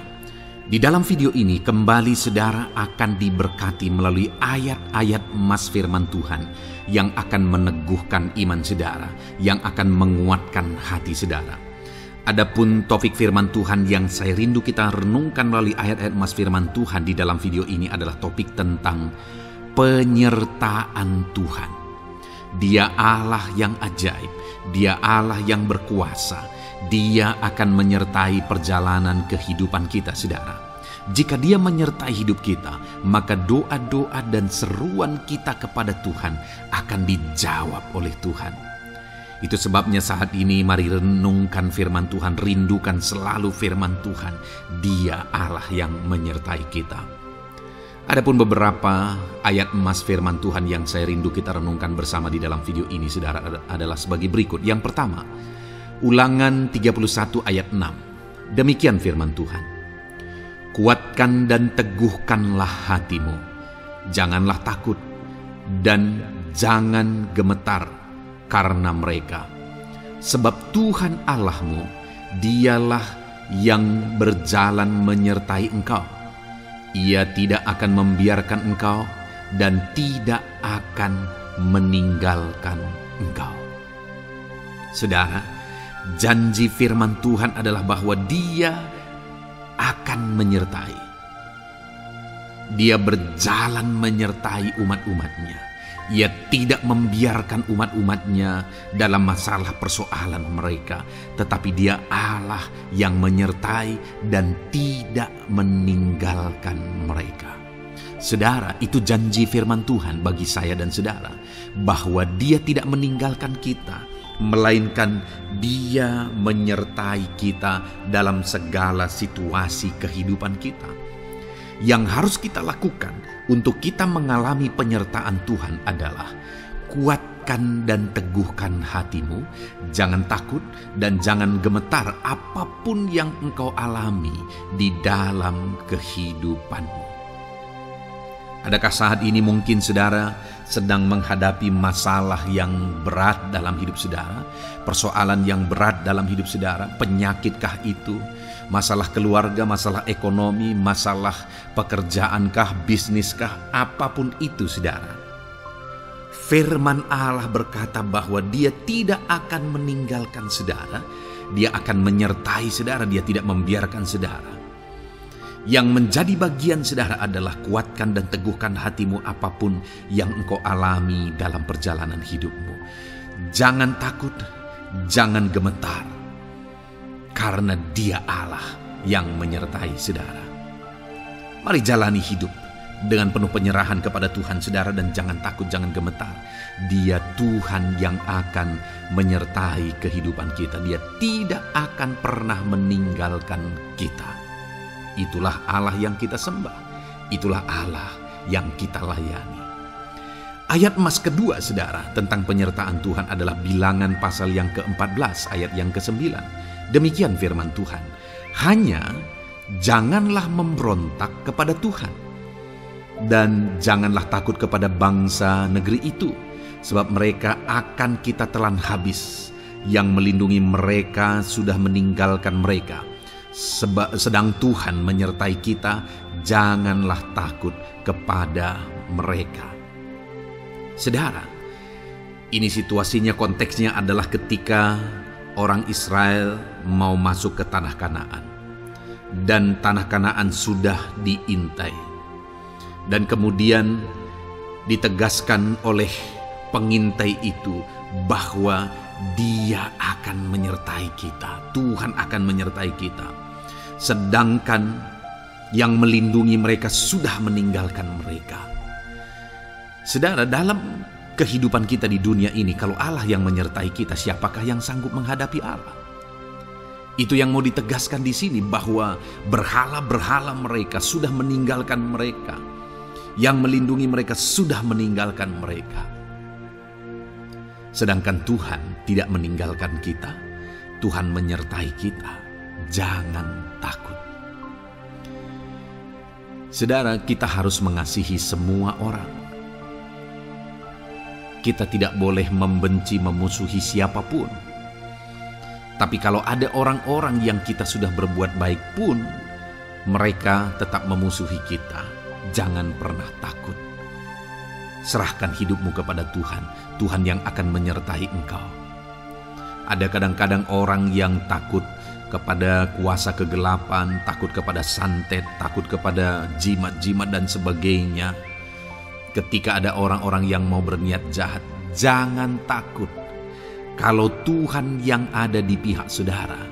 S2: di dalam video ini kembali saudara akan diberkati melalui ayat-ayat emas firman Tuhan yang akan meneguhkan iman saudara, yang akan menguatkan hati saudara. Adapun topik firman Tuhan yang saya rindu kita renungkan melalui ayat-ayat emas firman Tuhan di dalam video ini adalah topik tentang penyertaan Tuhan. Dia Allah yang ajaib, Dia Allah yang berkuasa. Dia akan menyertai perjalanan kehidupan kita saudara. Jika Dia menyertai hidup kita, maka doa-doa dan seruan kita kepada Tuhan akan dijawab oleh Tuhan. Itu sebabnya saat ini mari renungkan firman Tuhan, rindukan selalu firman Tuhan. Dia Allah yang menyertai kita. Adapun beberapa ayat emas firman Tuhan yang saya rindu kita renungkan bersama di dalam video ini saudara adalah sebagai berikut. Yang pertama, Ulangan 31 ayat 6. Demikian firman Tuhan. Kuatkan dan teguhkanlah hatimu. Janganlah takut dan jangan gemetar karena mereka. Sebab Tuhan Allahmu, Dialah yang berjalan menyertai engkau. Ia tidak akan membiarkan engkau dan tidak akan meninggalkan engkau. Saudara, janji firman Tuhan adalah bahwa Dia akan menyertai. Dia berjalan menyertai umat-umatnya. Ia tidak membiarkan umat-umatnya dalam masalah persoalan mereka, tetapi Dia Allah yang menyertai dan tidak meninggalkan mereka. Saudara, itu janji firman Tuhan bagi saya dan saudara, bahwa Dia tidak meninggalkan kita, melainkan Dia menyertai kita dalam segala situasi kehidupan kita. Yang harus kita lakukan untuk kita mengalami penyertaan Tuhan adalah kuatkan dan teguhkan hatimu, jangan takut dan jangan gemetar apapun yang engkau alami di dalam kehidupanmu. Adakah saat ini mungkin saudara sedang menghadapi masalah yang berat dalam hidup saudara? Persoalan yang berat dalam hidup saudara? Penyakitkah itu? Masalah keluarga, masalah ekonomi, masalah pekerjaankah, bisniskah? Apapun itu saudara. Firman Allah berkata bahwa Dia tidak akan meninggalkan saudara. Dia akan menyertai saudara, Dia tidak membiarkan saudara. Yang menjadi bagian saudara adalah kuatkan dan teguhkan hatimu apapun yang engkau alami dalam perjalanan hidupmu. Jangan takut, jangan gemetar, karena Dia Allah yang menyertai saudara. Mari jalani hidup dengan penuh penyerahan kepada Tuhan saudara, dan jangan takut, jangan gemetar. Dia Tuhan yang akan menyertai kehidupan kita. Dia tidak akan pernah meninggalkan kita. Itulah Allah yang kita sembah. Itulah Allah yang kita layani. Ayat emas kedua saudara tentang penyertaan Tuhan adalah Bilangan pasal yang ke-14 ayat yang ke-9. Demikian firman Tuhan. Hanya janganlah memberontak kepada Tuhan, dan janganlah takut kepada bangsa negeri itu, sebab mereka akan kita telan habis. Yang melindungi mereka sudah meninggalkan mereka. Sedang Tuhan menyertai kita, janganlah takut kepada mereka. Saudara, ini situasinya, konteksnya adalah ketika orang Israel mau masuk ke tanah Kanaan, dan tanah Kanaan sudah diintai, dan kemudian ditegaskan oleh pengintai itu bahwa Dia akan menyertai kita. Tuhan akan menyertai kita. Sedangkan yang melindungi mereka sudah meninggalkan mereka. Saudara, dalam kehidupan kita di dunia ini, kalau Allah yang menyertai kita, siapakah yang sanggup menghadapi Allah? Itu yang mau ditegaskan di sini, bahwa berhala-berhala mereka sudah meninggalkan mereka. Yang melindungi mereka sudah meninggalkan mereka. Sedangkan Tuhan tidak meninggalkan kita. Tuhan menyertai kita. Jangan takut. Saudara, kita harus mengasihi semua orang. Kita tidak boleh membenci, memusuhi siapapun. Tapi kalau ada orang-orang yang kita sudah berbuat baik pun, mereka tetap memusuhi kita, jangan pernah takut. Serahkan hidupmu kepada Tuhan, Tuhan yang akan menyertai engkau. Ada kadang-kadang orang yang takut kepada kuasa kegelapan, takut kepada santet, takut kepada jimat-jimat dan sebagainya. Ketika ada orang-orang yang mau berniat jahat, jangan takut. Kalau Tuhan yang ada di pihak saudara,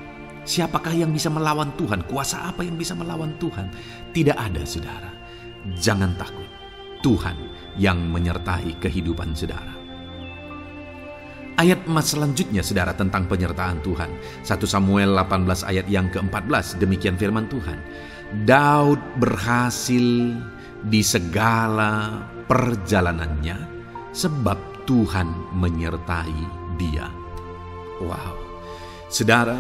S2: siapakah yang bisa melawan Tuhan? Kuasa apa yang bisa melawan Tuhan? Tidak ada, saudara. Jangan takut. Tuhan yang menyertai kehidupan saudara. Ayat emas selanjutnya saudara tentang penyertaan Tuhan. 1 Samuel 18 ayat yang ke-14. Demikian firman Tuhan. Daud berhasil di segala perjalanannya sebab Tuhan menyertai dia. Wow. Saudara,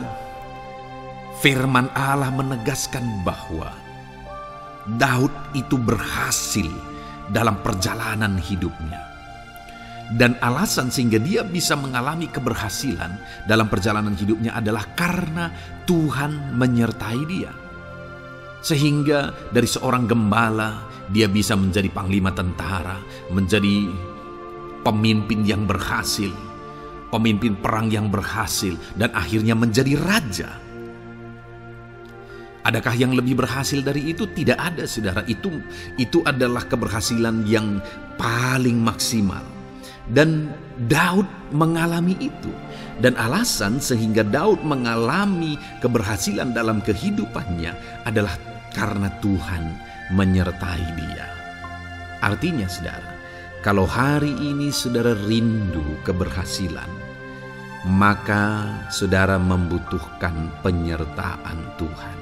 S2: firman Allah menegaskan bahwa Daud itu berhasil dalam perjalanan hidupnya. Dan alasan sehingga dia bisa mengalami keberhasilan dalam perjalanan hidupnya adalah karena Tuhan menyertai dia. Sehingga dari seorang gembala, dia bisa menjadi panglima tentara, menjadi pemimpin yang berhasil, pemimpin perang yang berhasil, dan akhirnya menjadi raja. Adakah yang lebih berhasil dari itu? Tidak ada, saudara. Itu adalah keberhasilan yang paling maksimal. Dan Daud mengalami itu. Dan alasan sehingga Daud mengalami keberhasilan dalam kehidupannya adalah karena Tuhan menyertai dia. Artinya, saudara, kalau hari ini saudara rindu keberhasilan, maka saudara membutuhkan penyertaan Tuhan.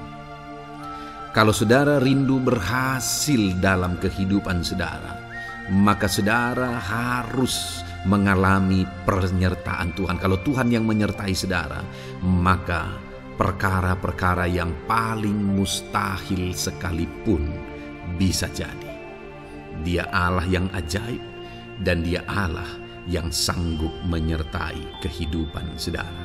S2: Kalau saudara rindu berhasil dalam kehidupan saudara, maka saudara harus mengalami penyertaan Tuhan. Kalau Tuhan yang menyertai saudara, maka perkara-perkara yang paling mustahil sekalipun bisa jadi. Dia Allah yang ajaib, dan Dia Allah yang sanggup menyertai kehidupan saudara.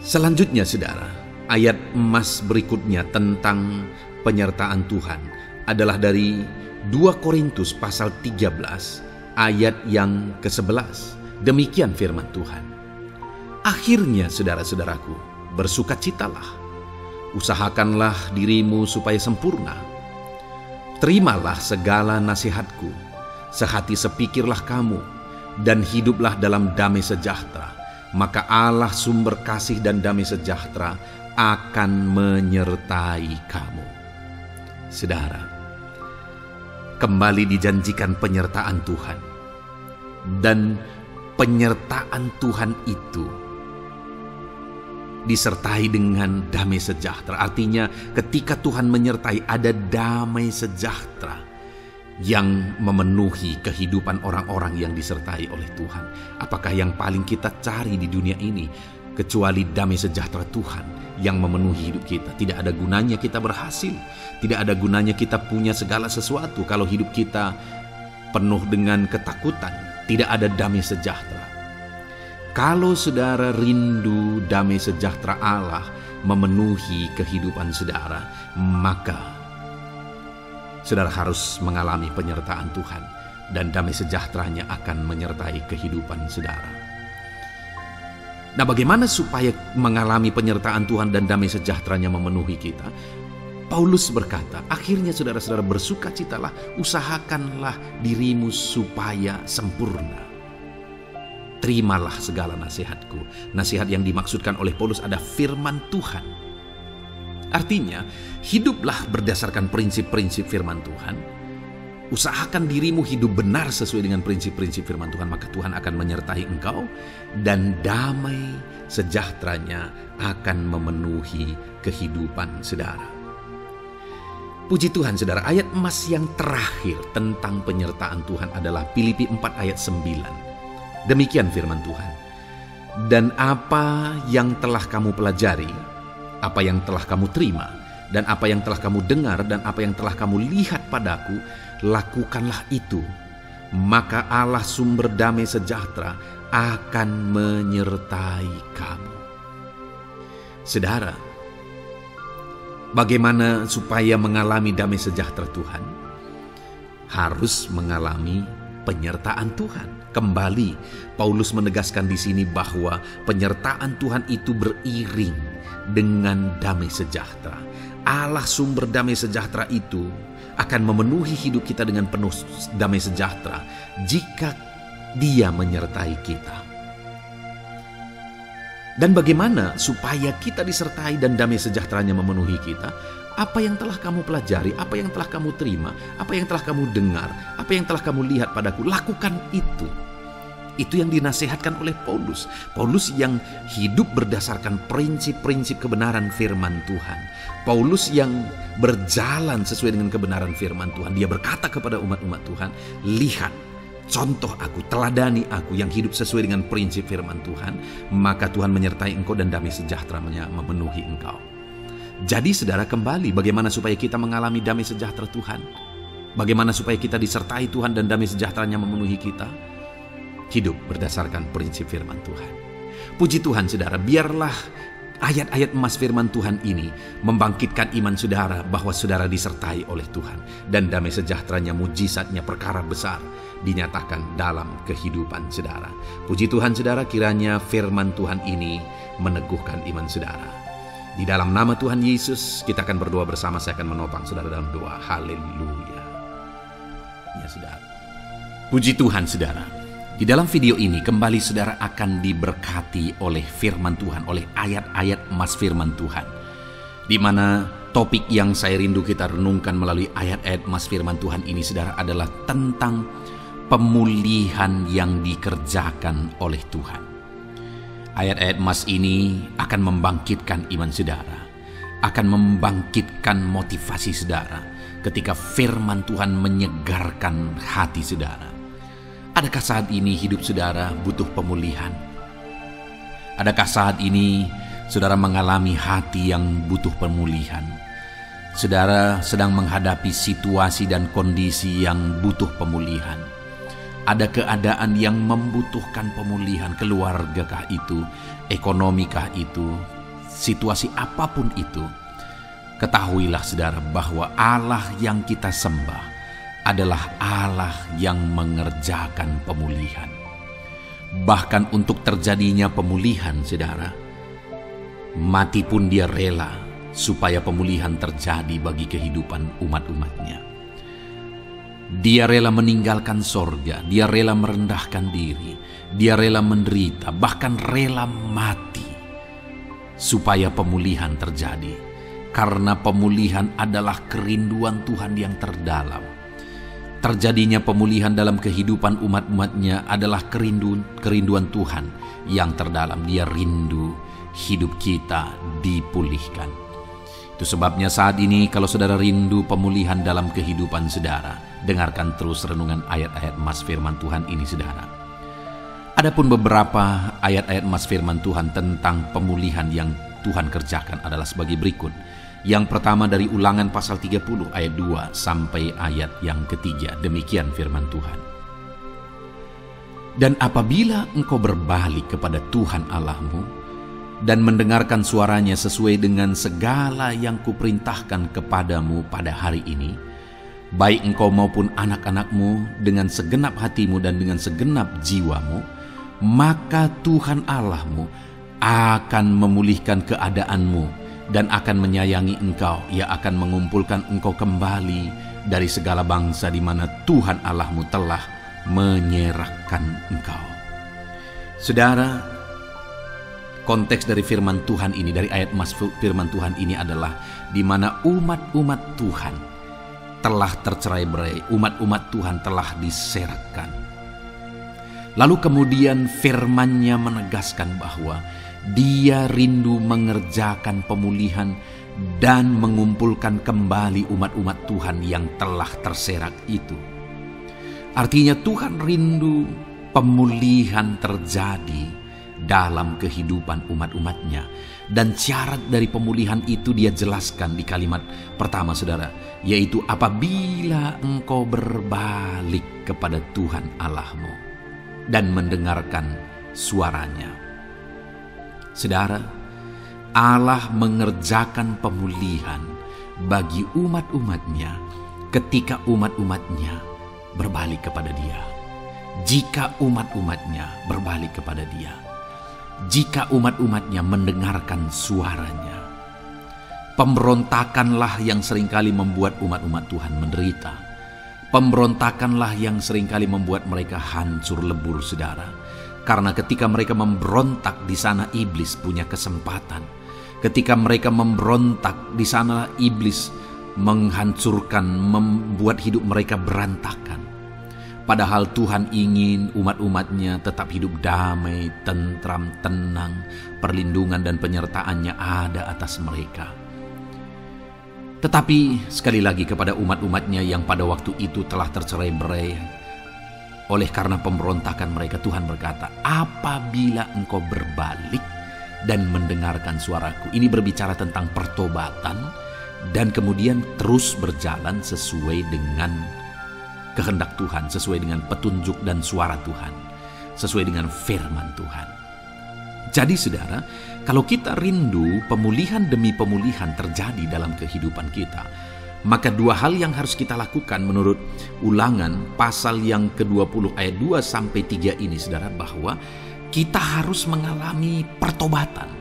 S2: Selanjutnya saudara, ayat emas berikutnya tentang penyertaan Tuhan adalah dari 2 Korintus pasal 13 ayat yang ke-11. Demikian firman Tuhan. Akhirnya saudara-saudaraku, bersukacitalah, usahakanlah dirimu supaya sempurna. Terimalah segala nasihatku, sehati sepikirlah kamu, dan hiduplah dalam damai sejahtera. Maka Allah sumber kasih dan damai sejahtera akan menyertai kamu. Saudara, kembali dijanjikan penyertaan Tuhan. Dan penyertaan Tuhan itu disertai dengan damai sejahtera. Artinya ketika Tuhan menyertai, ada damai sejahtera yang memenuhi kehidupan orang-orang yang disertai oleh Tuhan. Apakah yang paling kita cari di dunia ini kecuali damai sejahtera Tuhan yang memenuhi hidup kita? Tidak ada gunanya kita berhasil, tidak ada gunanya kita punya segala sesuatu kalau hidup kita penuh dengan ketakutan, tidak ada damai sejahtera. Kalau saudara rindu damai sejahtera Allah memenuhi kehidupan saudara, maka saudara harus mengalami penyertaan Tuhan, dan damai sejahteranya akan menyertai kehidupan saudara. Nah, bagaimana supaya mengalami penyertaan Tuhan dan damai sejahteranya memenuhi kita? Paulus berkata, akhirnya saudara-saudara bersukacitalah, usahakanlah dirimu supaya sempurna. Terimalah segala nasihatku. Nasihat yang dimaksudkan oleh Paulus ada firman Tuhan. Artinya, hiduplah berdasarkan prinsip-prinsip firman Tuhan. Usahakan dirimu hidup benar sesuai dengan prinsip-prinsip firman Tuhan, maka Tuhan akan menyertai engkau, dan damai sejahteranya akan memenuhi kehidupan saudara. Puji Tuhan saudara, ayat emas yang terakhir tentang penyertaan Tuhan adalah Filipi 4 ayat 9. Demikian firman Tuhan. Dan apa yang telah kamu pelajari, apa yang telah kamu terima, dan apa yang telah kamu dengar, dan apa yang telah kamu lihat padaku, lakukanlah itu. Maka Allah sumber damai sejahtera akan menyertai kamu. Saudara, bagaimana supaya mengalami damai sejahtera Tuhan? Harus mengalami penyertaan Tuhan. Kembali, Paulus menegaskan di sini bahwa penyertaan Tuhan itu beriring dengan damai sejahtera. Allah sumber damai sejahtera itu akan memenuhi hidup kita dengan penuh damai sejahtera jika Dia menyertai kita. Dan bagaimana supaya kita disertai dan damai sejahteranya memenuhi kita? Apa yang telah kamu pelajari, apa yang telah kamu terima, apa yang telah kamu dengar, apa yang telah kamu lihat padaku, lakukan itu. Itu yang dinasihatkan oleh Paulus. Paulus yang hidup berdasarkan prinsip-prinsip kebenaran firman Tuhan. Paulus yang berjalan sesuai dengan kebenaran firman Tuhan. Dia berkata kepada umat-umat Tuhan, lihat, contoh aku, teladani aku yang hidup sesuai dengan prinsip firman Tuhan, maka Tuhan menyertai engkau dan damai sejahteranya memenuhi engkau. Jadi saudara, kembali bagaimana supaya kita mengalami damai sejahtera Tuhan? Bagaimana supaya kita disertai Tuhan dan damai sejahteranya memenuhi kita? Hidup berdasarkan prinsip firman Tuhan. Puji Tuhan saudara, biarlah ayat-ayat emas firman Tuhan ini membangkitkan iman saudara bahwa saudara disertai oleh Tuhan. Dan damai sejahteranya, mujizatnya, perkara besar dinyatakan dalam kehidupan saudara. Puji Tuhan saudara, kiranya firman Tuhan ini meneguhkan iman saudara. Di dalam nama Tuhan Yesus, kita akan berdoa bersama. Saya akan menopang saudara dalam doa. Haleluya. Ya saudara. Puji Tuhan saudara. Di dalam video ini kembali saudara akan diberkati oleh firman Tuhan, oleh ayat-ayat emas firman Tuhan. Di mana topik yang saya rindu kita renungkan melalui ayat-ayat emas firman Tuhan ini saudara adalah tentang pemulihan yang dikerjakan oleh Tuhan. Ayat-ayat emas ini akan membangkitkan iman saudara, akan membangkitkan motivasi saudara ketika firman Tuhan menyegarkan hati saudara. Adakah saat ini hidup saudara butuh pemulihan? Adakah saat ini saudara mengalami hati yang butuh pemulihan?
S1: Saudara sedang menghadapi situasi dan kondisi yang butuh pemulihan. Ada keadaan yang membutuhkan pemulihan, keluargakah itu, ekonomikah itu, situasi apapun itu. Ketahuilah saudara bahwa Allah yang kita sembah adalah Allah yang mengerjakan pemulihan. Bahkan untuk terjadinya pemulihan saudara, mati pun dia rela supaya pemulihan terjadi bagi kehidupan umat-umatnya. Dia rela meninggalkan sorga, dia rela merendahkan diri, dia rela menderita, bahkan rela mati supaya pemulihan terjadi. Karena pemulihan adalah kerinduan Tuhan yang terdalam. Terjadinya pemulihan dalam kehidupan umat-umatnya adalah kerinduan Tuhan yang terdalam. Dia rindu hidup kita dipulihkan. Itu sebabnya saat ini kalau saudara rindu pemulihan dalam kehidupan saudara, dengarkan terus renungan ayat-ayat mas firman Tuhan ini saudara. Adapun beberapa ayat-ayat mas firman Tuhan tentang pemulihan yang Tuhan kerjakan adalah sebagai berikut. Yang pertama dari Ulangan pasal 30 ayat 2 sampai ayat yang ketiga. Demikian firman Tuhan. Dan apabila engkau berbalik kepada Tuhan Allahmu dan mendengarkan suaranya sesuai dengan segala yang kuperintahkan kepadamu pada hari ini, baik engkau maupun anak-anakmu dengan segenap hatimu dan dengan segenap jiwamu, maka Tuhan Allahmu akan memulihkan keadaanmu dan akan menyayangi engkau. Ia akan mengumpulkan engkau kembali dari segala bangsa di mana Tuhan Allahmu telah menyerahkan engkau. Saudara, konteks dari firman Tuhan ini, dari ayat mas firman Tuhan ini adalah di mana umat-umat Tuhan telah tercerai-berai, umat-umat Tuhan telah diserakkan. Lalu kemudian firman-Nya menegaskan bahwa Dia rindu mengerjakan pemulihan dan mengumpulkan kembali umat-umat Tuhan yang telah terserak itu. Artinya Tuhan rindu pemulihan terjadi dalam kehidupan umat-umatnya. Dan syarat dari pemulihan itu dia jelaskan di kalimat pertama saudara, yaitu apabila engkau berbalik kepada Tuhan Allahmu dan mendengarkan suaranya. Saudara, Allah mengerjakan pemulihan bagi umat-umatnya ketika umat-umatnya berbalik kepada Dia. Jika umat-umatnya berbalik kepada Dia, jika umat-umatnya mendengarkan suaranya. Pemberontakanlah yang seringkali membuat umat-umat Tuhan menderita. Pemberontakanlah yang seringkali membuat mereka hancur lebur saudara. Karena ketika mereka memberontak di sana iblis punya kesempatan. Ketika mereka memberontak di sana iblis menghancurkan, membuat hidup mereka berantakan. Padahal Tuhan ingin umat-umatnya tetap hidup damai, tentram, tenang, perlindungan dan penyertaan-Nya ada atas mereka. Tetapi sekali lagi kepada umat-umatnya yang pada waktu itu telah tercerai-berai oleh karena pemberontakan mereka, Tuhan berkata, apabila engkau berbalik dan mendengarkan suaraku. Ini berbicara tentang pertobatan dan kemudian terus berjalan sesuai dengan kehendak Tuhan, sesuai dengan petunjuk dan suara Tuhan, sesuai dengan firman Tuhan. Jadi saudara, kalau kita rindu pemulihan demi pemulihan terjadi dalam kehidupan kita, maka dua hal yang harus kita lakukan menurut Ulangan pasal yang ke-20 ayat 2 sampai 3 ini saudara, bahwa kita harus mengalami pertobatan.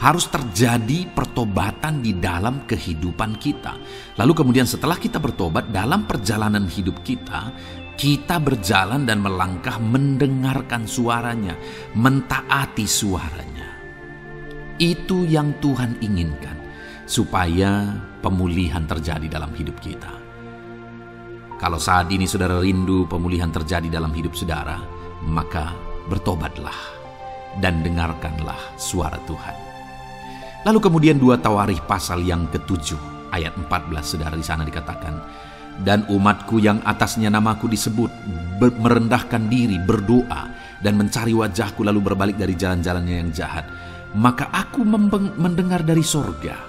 S1: Harus terjadi pertobatan di dalam kehidupan kita. Lalu kemudian setelah kita bertobat, dalam perjalanan hidup kita, kita berjalan dan melangkah mendengarkan suaranya, mentaati suaranya. Itu yang Tuhan inginkan, supaya pemulihan terjadi dalam hidup kita. Kalau saat ini saudara rindu pemulihan terjadi dalam hidup saudara, maka bertobatlah dan dengarkanlah suara Tuhan. Lalu kemudian 2 Tawarikh pasal yang ke-7 ayat 14 saudara, di sana dikatakan, dan umatku yang atasnya namaku disebut merendahkan diri, berdoa dan mencari wajahku lalu berbalik dari jalan-jalannya yang jahat, maka aku mendengar dari sorga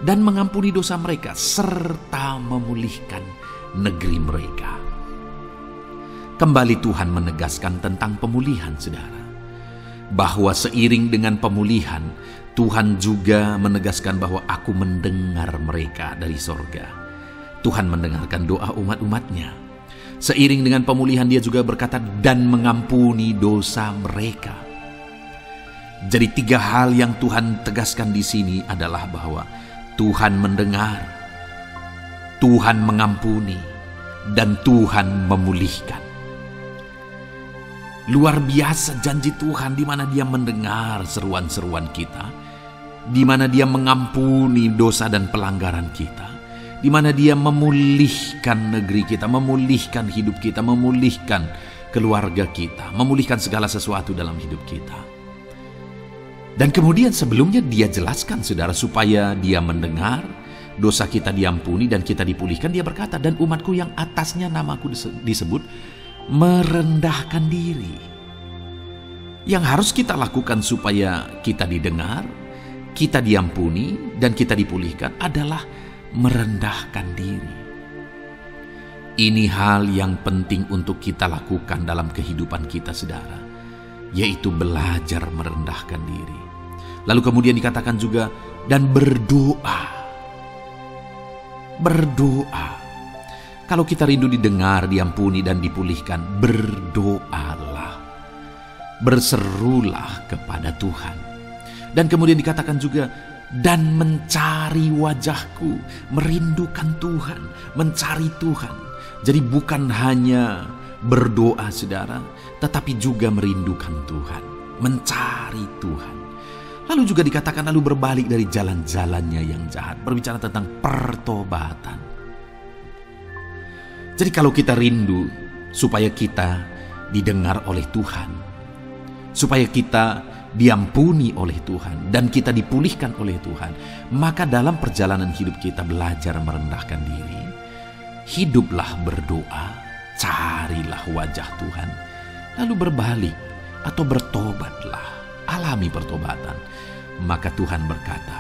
S1: dan mengampuni dosa mereka, serta memulihkan negeri mereka. Kembali Tuhan menegaskan tentang pemulihan, saudara. Bahwa seiring dengan pemulihan, Tuhan juga menegaskan bahwa aku mendengar mereka dari sorga. Tuhan mendengarkan doa umat-umatnya. Seiring dengan pemulihan dia juga berkata, dan mengampuni dosa mereka. Jadi 3 hal yang Tuhan tegaskan di sini adalah bahwa Tuhan mendengar, Tuhan mengampuni, dan Tuhan memulihkan. Luar biasa janji Tuhan di mana Dia mendengar seruan-seruan kita, di mana Dia mengampuni dosa dan pelanggaran kita, di mana Dia memulihkan negeri kita, memulihkan hidup kita, memulihkan keluarga kita, memulihkan segala sesuatu dalam hidup kita. Dan kemudian sebelumnya Dia jelaskan, saudara, supaya Dia mendengar, dosa kita diampuni dan kita dipulihkan. Dia berkata, dan umatku yang atasnya namaku disebut merendahkan diri. Yang harus kita lakukan supaya kita didengar, kita diampuni, dan kita dipulihkan adalah merendahkan diri. Ini hal yang penting untuk kita lakukan dalam kehidupan kita, saudara, yaitu belajar merendahkan diri. Lalu kemudian dikatakan juga, dan berdoa. Berdoa. Kalau kita rindu didengar, diampuni, dan dipulihkan, berdoalah. Berserulah kepada Tuhan. Dan kemudian dikatakan juga, dan mencari wajahku, merindukan Tuhan, mencari Tuhan. Jadi bukan hanya berdoa, saudara, tetapi juga merindukan Tuhan, mencari Tuhan. Lalu juga dikatakan, lalu berbalik dari jalan-jalannya yang jahat. Berbicara tentang pertobatan. Jadi kalau kita rindu supaya kita didengar oleh Tuhan, supaya kita diampuni oleh Tuhan, dan kita dipulihkan oleh Tuhan, maka dalam perjalanan hidup kita belajar merendahkan diri. Hiduplah berdoa, carilah wajah Tuhan, lalu berbalik atau bertobatlah, alami pertobatan. Maka Tuhan berkata,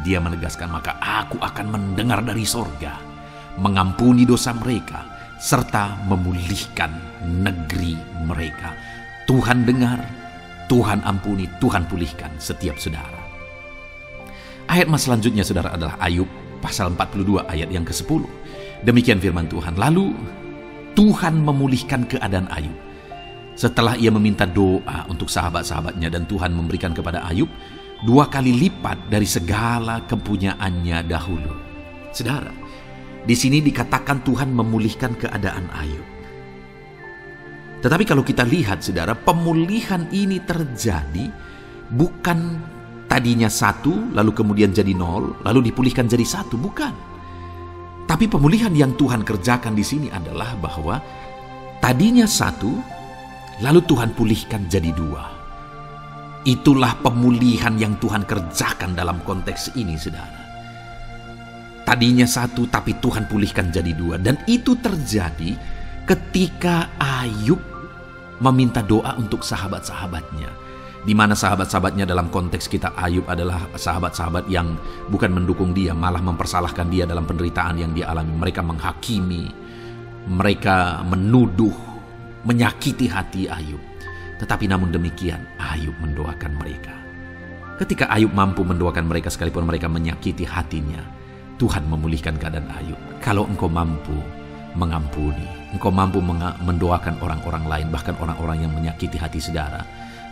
S1: Dia menegaskan, maka aku akan mendengar dari sorga, mengampuni dosa mereka, serta memulihkan negeri mereka. Tuhan dengar, Tuhan ampuni, Tuhan pulihkan setiap saudara. Ayat mas selanjutnya, saudara, adalah Ayub pasal 42 ayat yang ke-10. Demikian firman Tuhan. Lalu Tuhan memulihkan keadaan Ayub setelah ia meminta doa untuk sahabat-sahabatnya, dan Tuhan memberikan kepada Ayub 2 kali lipat dari segala kepunyaannya dahulu. Saudara, di sini dikatakan Tuhan memulihkan keadaan Ayub. Tetapi kalau kita lihat, saudara, pemulihan ini terjadi bukan tadinya 1, lalu kemudian jadi 0, lalu dipulihkan jadi 1, bukan. Tapi pemulihan yang Tuhan kerjakan di sini adalah bahwa tadinya 1, lalu Tuhan pulihkan jadi 2. Itulah pemulihan yang Tuhan kerjakan dalam konteks ini, saudara. Tadinya 1, tapi Tuhan pulihkan jadi 2. Dan itu terjadi ketika Ayub meminta doa untuk sahabat-sahabatnya. Di mana sahabat-sahabatnya dalam konteks kita, Ayub adalah sahabat-sahabat yang bukan mendukung dia, malah mempersalahkan dia dalam penderitaan yang dia alami. Mereka menghakimi, mereka menuduh, menyakiti hati Ayub. Tetapi namun demikian, Ayub mendoakan mereka. Ketika Ayub mampu mendoakan mereka sekalipun mereka menyakiti hatinya, Tuhan memulihkan keadaan Ayub. Kalau engkau mampu mengampuni, engkau mampu mendoakan orang-orang lain, bahkan orang-orang yang menyakiti hati saudara,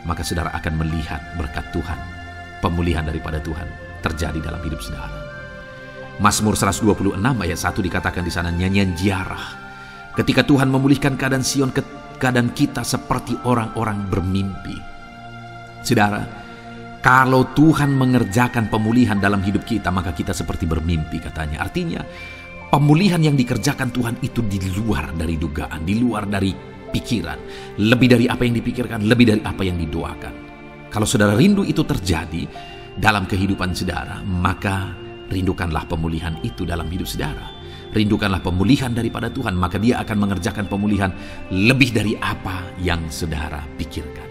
S1: maka saudara akan melihat berkat Tuhan, pemulihan daripada Tuhan terjadi dalam hidup saudara. Mazmur 126 ayat 1 dikatakan di sana, nyanyian ziarah. Ketika Tuhan memulihkan keadaan Sion, keadaan kita seperti orang-orang bermimpi. Saudara, kalau Tuhan mengerjakan pemulihan dalam hidup kita, maka kita seperti bermimpi, katanya. Artinya, pemulihan yang dikerjakan Tuhan itu di luar dari dugaan, di luar dari pikiran, lebih dari apa yang dipikirkan, lebih dari apa yang didoakan. Kalau saudara rindu itu terjadi dalam kehidupan saudara, maka rindukanlah pemulihan itu dalam hidup saudara. Rindukanlah pemulihan daripada Tuhan, maka Dia akan mengerjakan pemulihan lebih dari apa yang saudara pikirkan.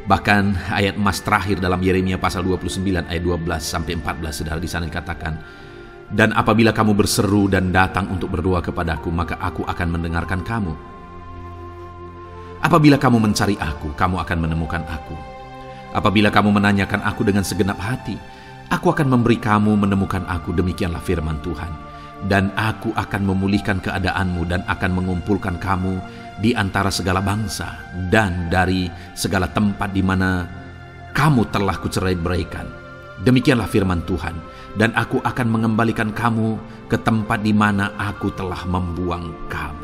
S1: Bahkan ayat emas terakhir dalam Yeremia pasal 29 ayat 12 sampai 14, saudara, di sana dikatakan, "Dan apabila kamu berseru dan datang untuk berdoa kepadaku, maka aku akan mendengarkan kamu. Apabila kamu mencari aku, kamu akan menemukan aku. Apabila kamu menanyakan aku dengan segenap hati, aku akan memberi kamu menemukan aku, demikianlah firman Tuhan. Dan aku akan memulihkan keadaanmu dan akan mengumpulkan kamu di antara segala bangsa dan dari segala tempat di mana kamu telah kucerai-beraikan. Demikianlah firman Tuhan. Dan aku akan mengembalikan kamu ke tempat di mana aku telah membuang kamu."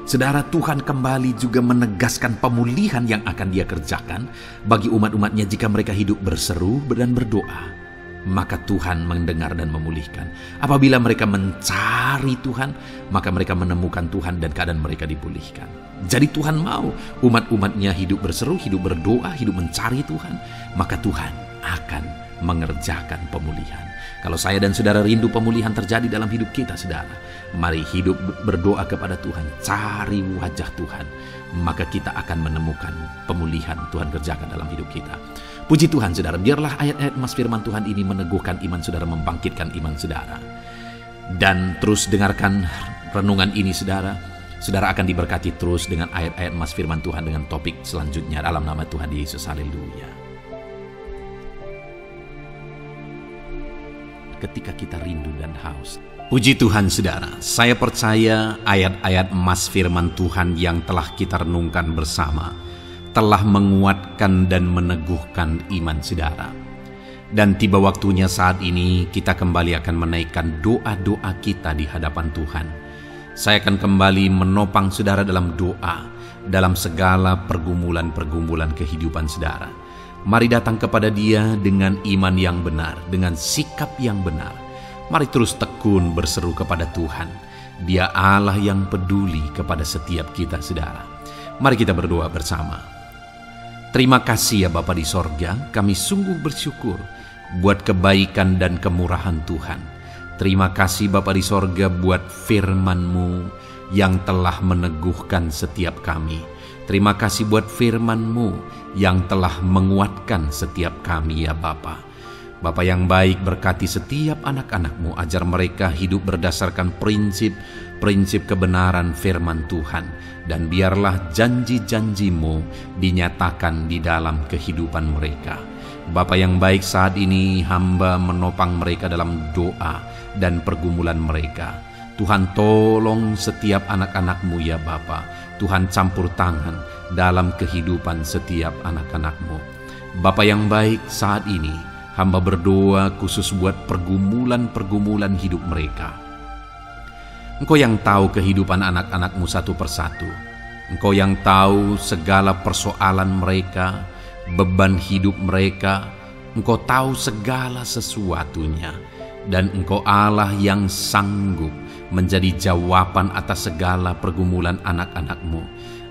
S1: Saudara, Tuhan kembali juga menegaskan pemulihan yang akan Dia kerjakan bagi umat-umatnya jika mereka hidup berseru dan berdoa. Maka Tuhan mendengar dan memulihkan. Apabila mereka mencari Tuhan, maka mereka menemukan Tuhan dan keadaan mereka dipulihkan. Jadi Tuhan mau umat-umatnya hidup berseru, hidup berdoa, hidup mencari Tuhan, maka Tuhan akan mengerjakan pemulihan. Kalau saya dan saudara rindu pemulihan terjadi dalam hidup kita, saudara, mari hidup berdoa kepada Tuhan, cari wajah Tuhan, maka kita akan menemukan pemulihan Tuhan kerjakan dalam hidup kita. Puji Tuhan, saudara, biarlah ayat-ayat emas firman Tuhan ini meneguhkan iman saudara, membangkitkan iman saudara. Dan terus dengarkan renungan ini, saudara. Saudara akan diberkati terus dengan ayat-ayat emas firman Tuhan dengan topik selanjutnya dalam nama Tuhan Yesus. Haleluya. Ketika kita rindu dan haus. Puji Tuhan, saudara, saya percaya ayat-ayat emas firman Tuhan yang telah kita renungkan bersama telah menguatkan dan meneguhkan iman saudara. Dan tiba waktunya saat ini kita kembali akan menaikkan doa-doa kita di hadapan Tuhan. Saya akan kembali menopang saudara dalam doa, dalam segala pergumulan-pergumulan kehidupan saudara. Mari datang kepada Dia dengan iman yang benar, dengan sikap yang benar. Mari terus tekun berseru kepada Tuhan. Dia Allah yang peduli kepada setiap kita, saudara. Mari kita berdoa bersama. Terima kasih ya Bapa di sorga, kami sungguh bersyukur buat kebaikan dan kemurahan Tuhan. Terima kasih Bapa di sorga buat firman-Mu yang telah meneguhkan setiap kami. Terima kasih buat firman-Mu yang telah menguatkan setiap kami ya Bapa. Bapa yang baik, berkati setiap anak-anak-Mu, ajar mereka hidup berdasarkan prinsip kebenaran firman Tuhan. Dan biarlah janji-janji-Mu dinyatakan di dalam kehidupan mereka. Bapa yang baik, saat ini hamba menopang mereka dalam doa dan pergumulan mereka. Tuhan, tolong setiap anak-anak-Mu ya Bapa. Tuhan, campur tangan dalam kehidupan setiap anak-anak-Mu. Bapa yang baik, saat ini hamba berdoa khusus buat pergumulan-pergumulan hidup mereka. Engkau yang tahu kehidupan anak-anak-Mu satu persatu. Engkau yang tahu segala persoalan mereka, beban hidup mereka. Engkau tahu segala sesuatunya. Dan Engkau Allah yang sanggup menjadi jawaban atas segala pergumulan anak-anak-Mu.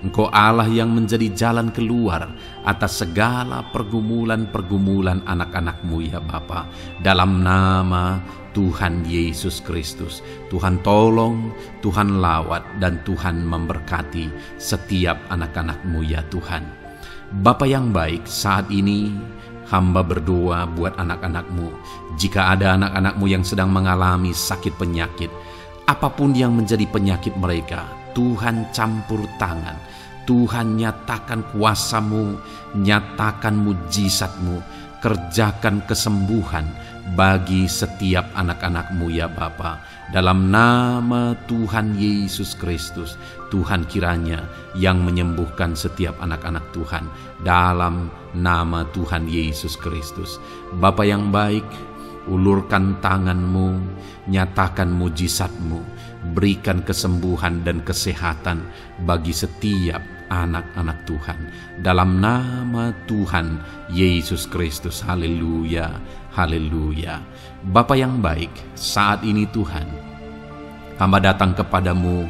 S1: Engkau Allah yang menjadi jalan keluar atas segala pergumulan-pergumulan anak-anak-Mu ya Bapa. Dalam nama Tuhan Yesus Kristus, Tuhan tolong, Tuhan lawat, dan Tuhan memberkati setiap anak-anak-Mu ya Tuhan. Bapa yang baik, saat ini hamba berdoa buat anak-anak-Mu. Jika ada anak-anak-Mu yang sedang mengalami sakit penyakit, apapun yang menjadi penyakit mereka, Tuhan campur tangan. Tuhan nyatakan kuasa-Mu, nyatakan mujizat-Mu, kerjakan kesembuhan bagi setiap anak-anak-Mu ya Bapa. Dalam nama Tuhan Yesus Kristus, Tuhan kiranya yang menyembuhkan setiap anak-anak Tuhan. Dalam nama Tuhan Yesus Kristus. Bapa yang baik, ulurkan tangan-Mu, nyatakan mujizat-Mu, berikan kesembuhan dan kesehatan bagi setiap anak-anak Tuhan. Dalam nama Tuhan Yesus Kristus. Haleluya, haleluya. Bapa yang baik, saat ini Tuhan, hamba datang kepadamu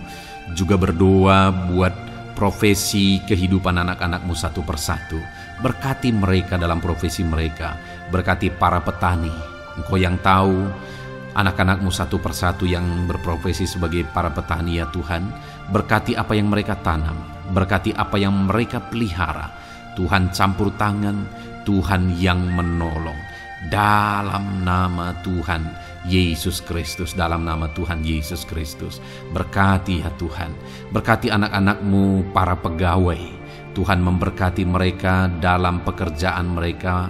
S1: juga berdoa buat profesi kehidupan anak-anak-Mu satu persatu. Berkati mereka dalam profesi mereka. Berkati para petani. Engkau yang tahu anak-anak-Mu satu persatu yang berprofesi sebagai para petani ya Tuhan. Berkati apa yang mereka tanam, berkati apa yang mereka pelihara.
S2: Tuhan campur tangan, Tuhan yang menolong. Dalam nama Tuhan Yesus Kristus, dalam nama Tuhan Yesus Kristus, berkati ya Tuhan, berkati anak-anak-Mu para pegawai. Tuhan memberkati mereka dalam pekerjaan mereka,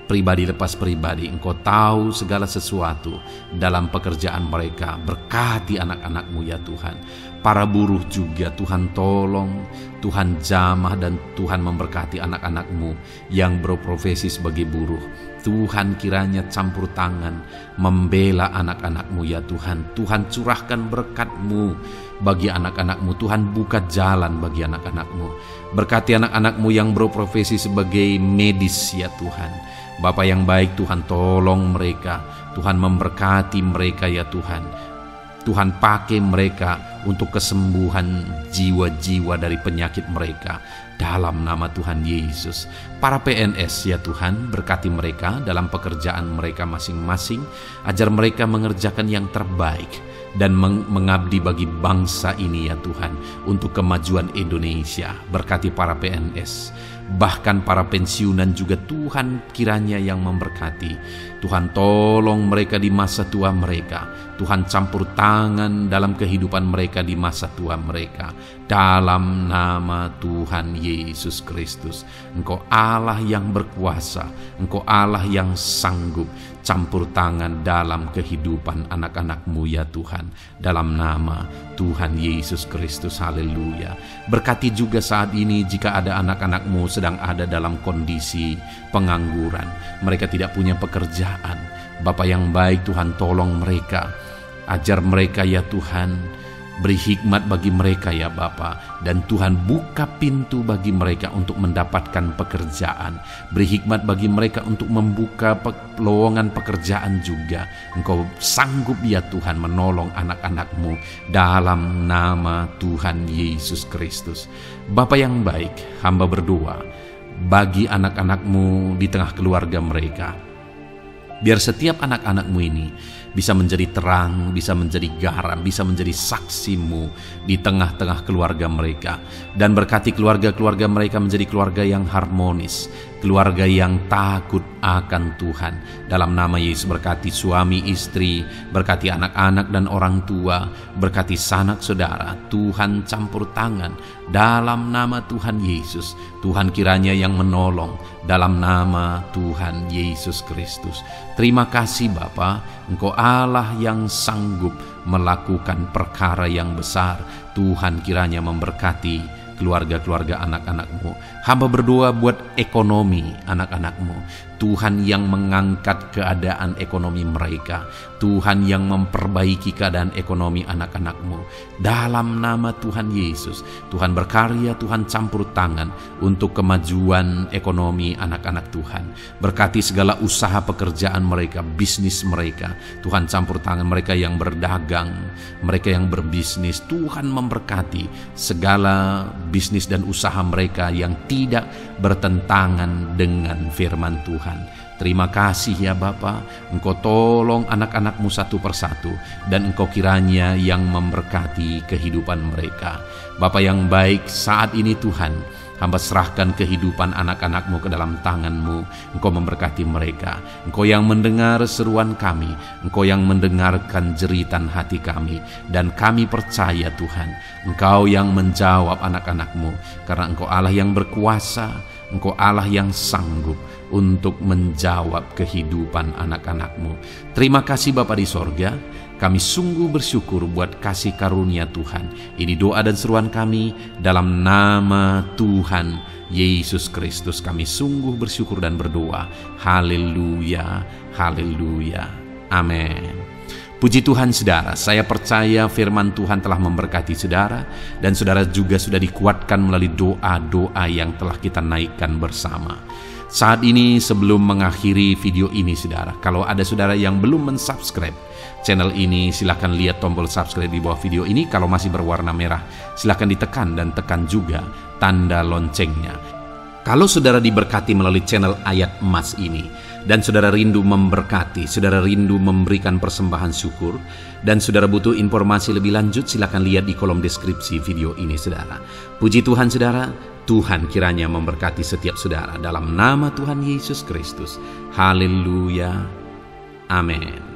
S2: pribadi lepas pribadi. Engkau tahu segala sesuatu dalam pekerjaan mereka. Berkati anak-anak-Mu ya Tuhan. Para buruh juga Tuhan tolong, Tuhan jamah, dan Tuhan memberkati anak-anak-Mu yang berprofesi sebagai buruh. Tuhan kiranya campur tangan membela anak-anak-Mu ya Tuhan. Tuhan curahkan berkat-Mu bagi anak-anak-Mu. Tuhan buka jalan bagi anak-anak-Mu. Berkati anak-anak-Mu yang berprofesi sebagai medis ya Tuhan. Bapa yang baik, Tuhan tolong mereka. Tuhan memberkati mereka ya Tuhan. Tuhan pakai mereka untuk kesembuhan jiwa-jiwa dari penyakit mereka. Dalam nama Tuhan Yesus. Para PNS ya Tuhan, berkati mereka dalam pekerjaan mereka masing-masing. Ajar mereka mengerjakan yang terbaik dan mengabdi bagi bangsa ini ya Tuhan, untuk kemajuan Indonesia. Berkati para PNS, bahkan para pensiunan juga Tuhan kiranya yang memberkati. Tuhan tolong mereka di masa tua mereka. Tuhan campur tangan dalam kehidupan mereka di masa tua mereka. Dalam nama Tuhan Yesus Kristus. Engkau Allah yang berkuasa, Engkau Allah yang sanggup. Campur tangan dalam kehidupan anak-anak-Mu ya Tuhan. Dalam nama Tuhan Yesus Kristus, haleluya. Berkati juga saat ini jika ada anak-anak-Mu sedang ada dalam kondisi pengangguran, mereka tidak punya pekerjaan. Bapa yang baik, Tuhan tolong mereka. Ajar mereka ya Tuhan. Beri hikmat bagi mereka ya Bapa, dan Tuhan buka pintu bagi mereka untuk mendapatkan pekerjaan. Beri hikmat bagi mereka untuk membuka lowongan pekerjaan juga. Engkau sanggup ya Tuhan menolong anak-anak-Mu dalam nama Tuhan Yesus Kristus. Bapa yang baik, hamba berdoa bagi anak-anak-Mu di tengah keluarga mereka. Biar setiap anak-anak-Mu ini bisa menjadi terang, bisa menjadi garam, bisa menjadi saksi-Mu di tengah-tengah keluarga mereka. Dan berkati keluarga-keluarga mereka menjadi keluarga yang harmonis, keluarga yang takut akan Tuhan. Dalam nama Yesus, berkati suami istri, berkati anak-anak dan orang tua, berkati sanak saudara. Tuhan campur tangan dalam nama Tuhan Yesus. Tuhan kiranya yang menolong dalam nama Tuhan Yesus Kristus. Terima kasih Bapa, Engkau Allah yang sanggup melakukan perkara yang besar. Tuhan kiranya memberkati keluarga-keluarga anak-anak-Mu. Hamba berdoa buat ekonomi anak-anak-Mu. Tuhan yang mengangkat keadaan ekonomi mereka. Tuhan yang memperbaiki keadaan ekonomi anak-anak-Mu. Dalam nama Tuhan Yesus, Tuhan berkarya, Tuhan campur tangan untuk kemajuan ekonomi anak-anak Tuhan. Berkati segala usaha pekerjaan mereka, bisnis mereka. Tuhan campur tangan mereka yang berdagang, mereka yang berbisnis. Tuhan memberkati segala bisnis dan usaha mereka yang tidak bertentangan dengan firman Tuhan. Terima kasih ya Bapa, Engkau tolong anak-anak-Mu satu persatu, dan Engkau kiranya yang memberkati kehidupan mereka. Bapa yang baik, saat ini Tuhan, hamba serahkan kehidupan anak-anak-Mu ke dalam tangan-Mu. Engkau memberkati mereka. Engkau yang mendengar seruan kami, Engkau yang mendengarkan jeritan hati kami, dan kami percaya Tuhan, Engkau yang menjawab anak-anak-Mu, karena Engkau Allah yang berkuasa, Engkau Allah yang sanggup untuk menjawab kehidupan anak-anak-Mu. Terima kasih Bapa di sorga. Kami sungguh bersyukur buat kasih karunia Tuhan. Ini doa dan seruan kami dalam nama Tuhan Yesus Kristus. Kami sungguh bersyukur dan berdoa. Haleluya, haleluya, amin. Puji Tuhan saudara, saya percaya firman Tuhan telah memberkati saudara, dan saudara juga sudah dikuatkan melalui doa-doa yang telah kita naikkan bersama. Saat ini sebelum mengakhiri video ini saudara, kalau ada saudara yang belum mensubscribe channel ini, silakan lihat tombol subscribe di bawah video ini. Kalau masih berwarna merah, silakan ditekan dan tekan juga tanda loncengnya. Kalau saudara diberkati melalui channel Ayat Emas ini, dan saudara rindu memberkati, saudara rindu memberikan persembahan syukur, dan saudara butuh informasi lebih lanjut, silakan lihat di kolom deskripsi video ini saudara. Puji Tuhan saudara, Tuhan kiranya memberkati setiap saudara dalam nama Tuhan Yesus Kristus. Haleluya. Amin.